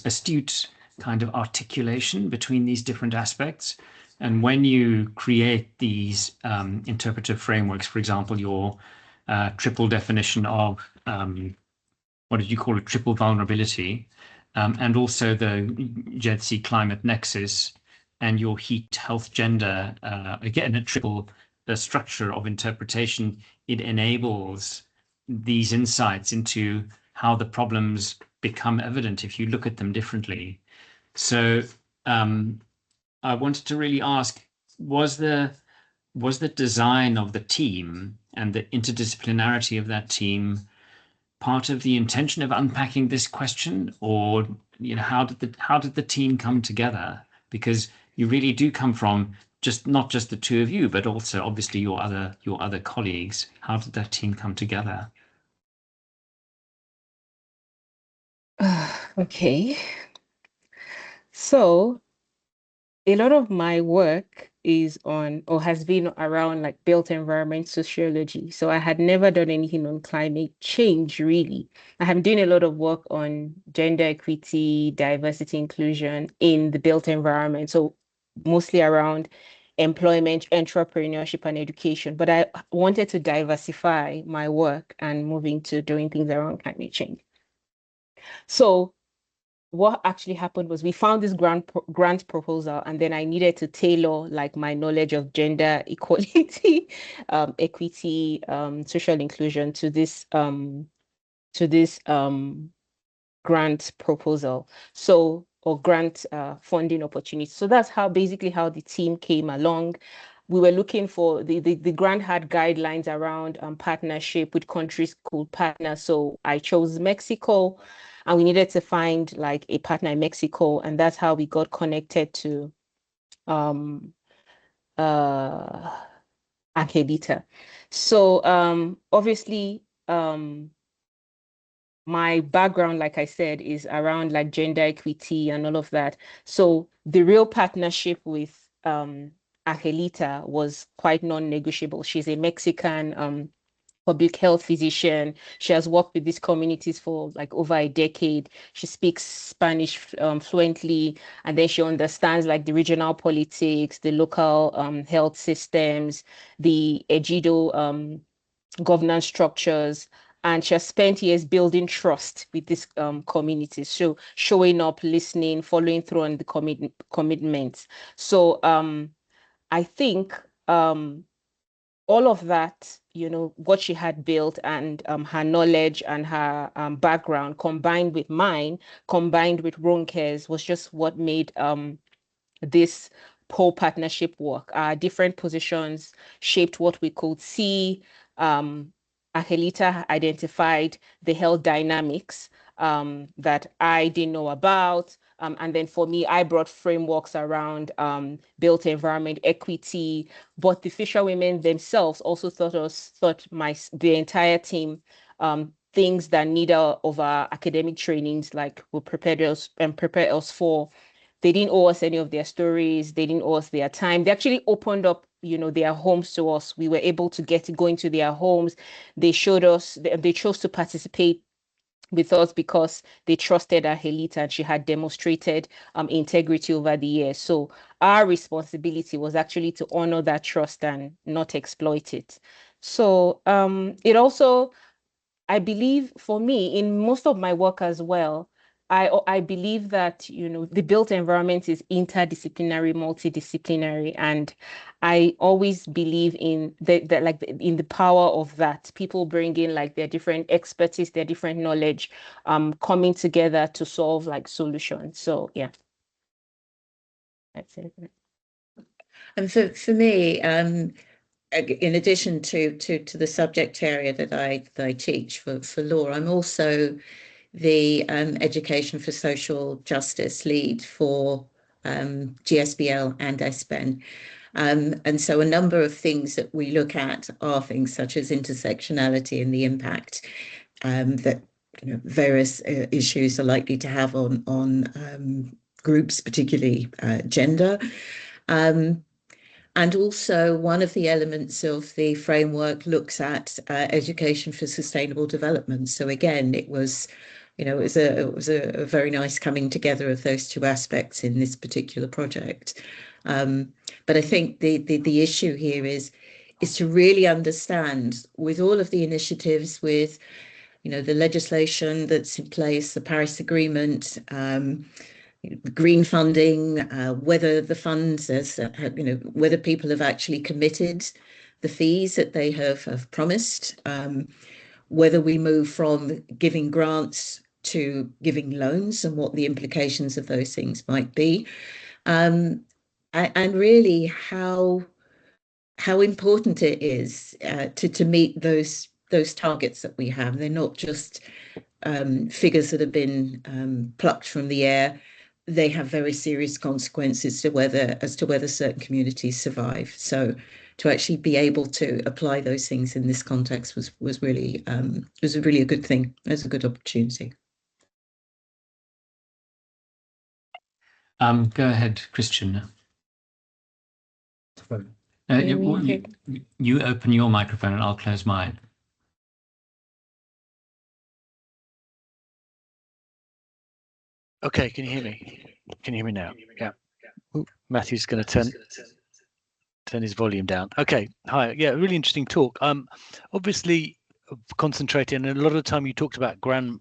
astute kind of articulation between these different aspects. And when you create these interpretive frameworks, for example, your triple definition of what did you call it, triple vulnerability, and also the JETSI climate nexus and your heat, health, gender, again, a triple structure of interpretation, it enables these insights into how the problems become evident if you look at them differently. So I wanted to really ask, was the design of the team and the interdisciplinarity of that team part of the intention of unpacking this question, or how did the team come together? Because you really do come from not just the two of you, but also obviously your other colleagues. How did that team come together? Okay. So a lot of my work is on, or has been around, like built environment sociology. So I had never done anything on climate change, really. I have been doing a lot of work on gender equity, diversity, inclusion in the built environment. So mostly around employment, entrepreneurship, and education. But I wanted to diversify my work and move into doing things around climate change. So what actually happened was we found this grant proposal, and then I needed to tailor like my knowledge of gender equality, equity, social inclusion to this grant proposal. So, or grant funding opportunity. So that's basically how the team came along. We were looking for the grant had guidelines around partnership with countries called partners. So I chose Mexico, and we needed to find like a partner in Mexico, and that's how we got connected to Akelita. So obviously my background, like I said, is around like gender equity and all of that. So the real partnership with Angelita was quite non-negotiable. She's a Mexican public health physician. She has worked with these communities for like over a decade. She speaks Spanish fluently, and then she understands like the regional politics, the local health systems, the Ejido governance structures, and she has spent years building trust with these communities. So showing up, listening, following through on the commitments. So I think all of that, what she had built and her knowledge and her background combined with mine, combined with Ronke's, was just what made this whole partnership work. Our different positions shaped what we could see. Angelita identified the health dynamics that I didn't know about. And then for me, I brought frameworks around built environment equity, but the fisherwomen themselves also taught the entire team things that neither of our academic trainings like will prepare us for. They didn't owe us any of their stories. They didn't owe us their time. They actually opened up, their homes to us. We were able to go into their homes. They showed us, they chose to participate with us because they trusted Angelita and she had demonstrated integrity over the years. So our responsibility was actually to honor that trust and not exploit it. So it also, I believe for me, in most of my work as well, I believe that, the built environment is interdisciplinary, multidisciplinary, and I always believe in in the power of that. People bring in like their different expertise, their different knowledge, coming together to solve like solutions. So yeah, that's it. And for me, in addition to the subject area that I teach for law, I'm also the Education for Social Justice lead for GSBL and SBEN. And so a number of things that we look at are things such as intersectionality and the impact that various issues are likely to have on groups, particularly gender. And also one of the elements of the framework looks at education for sustainable development. So again, it was a very nice coming together of those two aspects in this particular project. But I think the issue here is to really understand, with all of the initiatives, with the legislation that's in place, the Paris Agreement, green funding, whether the funds, whether people have actually committed the fees that they have promised, whether we move from giving grants to giving loans and what the implications of those things might be, and really how important it is to meet those targets that we have. They're not just figures that have been plucked from the air. They have very serious consequences as to whether certain communities survive. So to actually be able to apply those things in this context was really a good thing. It was a good opportunity. Go ahead, Christian. You open your microphone and I'll close mine. Okay, can you hear me? Can you hear me now? Yeah. Ooh, Matthew's going to turn his volume down. Okay. Hi. Yeah, really interesting talk. Obviously concentrating, and a lot of the time you talked about grandmothers.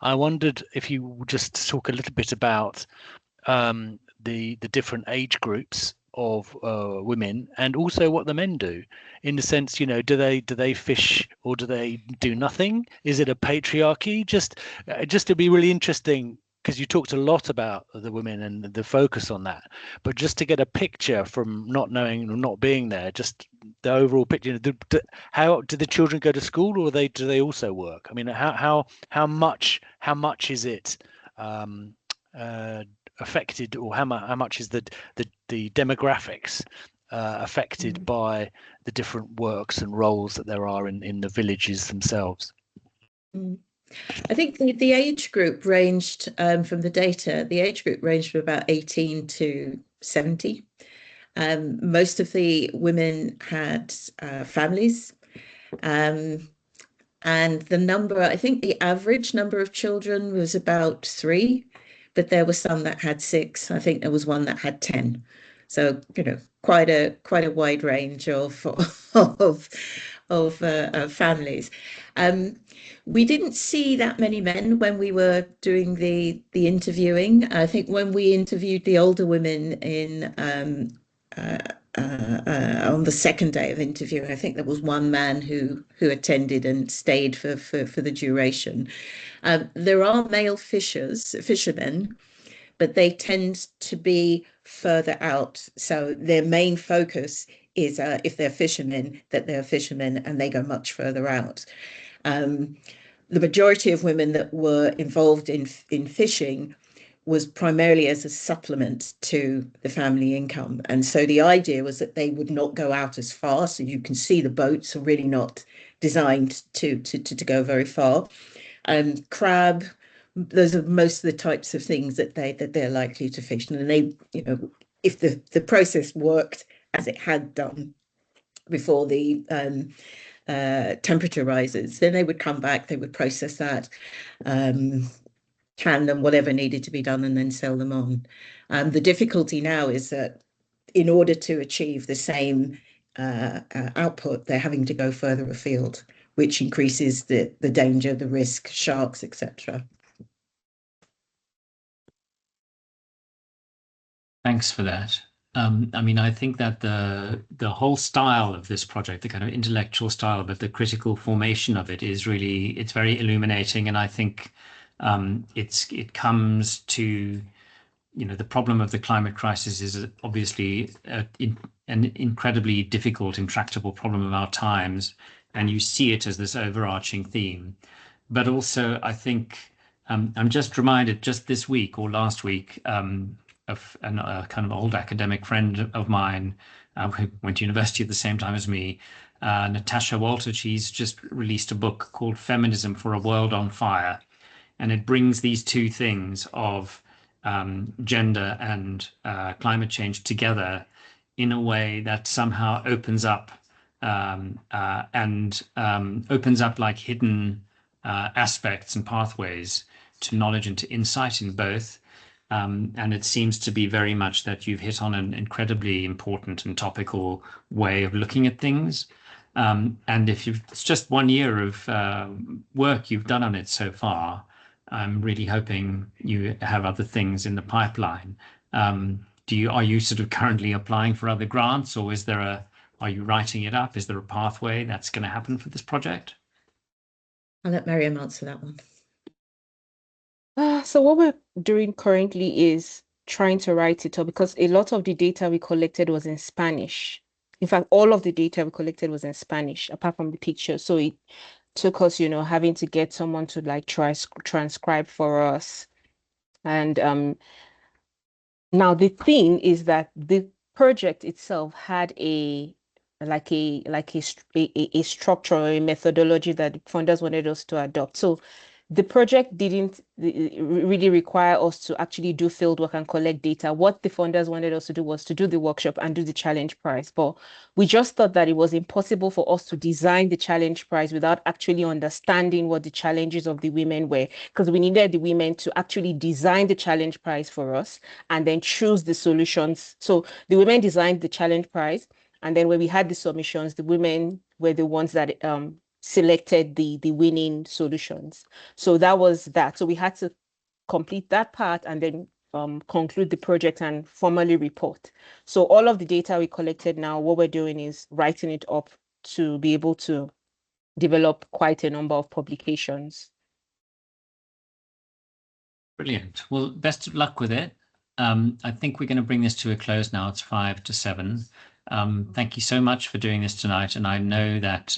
I wondered if you would just talk a little bit about the different age groups of women, and also what the men do, in the sense, do they fish or do they do nothing? Is it a patriarchy? Just to be really interesting, because you talked a lot about the women and the focus on that, but just to get a picture from not knowing or not being there, just the overall picture. How do the children go to school, or do they also work? I mean, how much is it affected, or how much is the demographics affected by the different works and roles that there are in the villages themselves? I think the age group ranged from the data, the age group ranged from about 18 to 70. Most of the women had families, and the number, I think the average number of children was about 3, but there were some that had 6. I think there was one that had 10. So, you know, quite a wide range of families. We didn't see that many men when we were doing the interviewing. I think when we interviewed the older women in on the second day of interviewing, I think there was one man who attended and stayed for the duration. There are male fishermen, but they tend to be further out. So their main focus is if they're fishermen, that they're fishermen, and they go much further out. The majority of women that were involved in fishing was primarily as a supplement to the family income. And so the idea was that they would not go out as far. So you can see the boats are really not designed to go very far. Crab, those are most of the types of things that they're likely to fish. And they, you know, if the process worked as it had done before the temperature rises, then they would come back, they would process that, can them, whatever needed to be done, and then sell them on. The difficulty now is that in order to achieve the same output, they're having to go further afield, which increases the danger, the risk, sharks, etc. Thanks for that. I mean, I think that the whole style of this project, the kind of intellectual style, but the critical formation of it is really, it's very illuminating. And I think it comes to, you know, the problem of the climate crisis is obviously an incredibly difficult, intractable problem of our times. And you see it as this overarching theme. But also, I think I'm just reminded just this week or last week, of a kind of old academic friend of mine who went to university at the same time as me, Natasha Walter. She's just released a book called Feminism for a World on Fire. And it brings these two things of gender and climate change together in a way that somehow opens up opens up like hidden aspects and pathways to knowledge and to insight in both. And it seems to be very much that you've hit on an incredibly important and topical way of looking at things. And if it's just 1 year of work you've done on it so far, I'm really hoping you have other things in the pipeline. Are you sort of currently applying for other grants, or are you writing it up? Is there a pathway that's going to happen for this project? I'll let Mariam answer that one. So what we're doing currently is trying to write it up, because a lot of the data we collected was in Spanish. In fact, all of the data we collected was in Spanish, apart from the picture. So it took us, you know, having to get someone to like transcribe for us. And now the thing is that the project itself had a structure or a methodology that the funders wanted us to adopt. So the project didn't really require us to actually do field work and collect data. What the funders wanted us to do was to do the workshop and do the challenge prize. But we just thought that it was impossible for us to design the challenge prize without actually understanding what the challenges of the women were, because we needed the women to actually design the challenge prize for us and then choose the solutions. So the women designed the challenge prize, and then when we had the submissions, the women were the ones that selected the winning solutions. So that was that. So we had to complete that part and then conclude the project and formally report. So all of the data we collected now, what we're doing is writing it up to be able to develop quite a number of publications. Brilliant. Well, best of luck with it. I think we're going to bring this to a close now. It's 5 to 7. Thank you so much for doing this tonight. And I know that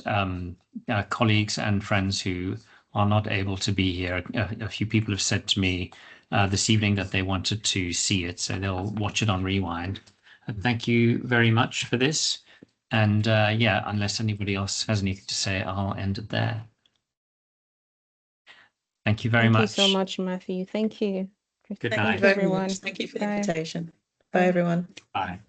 colleagues and friends who are not able to be here. A few people have said to me this evening that they wanted to see it, so they'll watch it on rewind. Thank you very much for this. And yeah, unless anybody else has anything to say, I'll end it there. Thank you very much. Thank you so much, Matthew. Thank you. Good Thank night. you very everyone. much. Thank you for the Bye. invitation. Bye, everyone. Bye.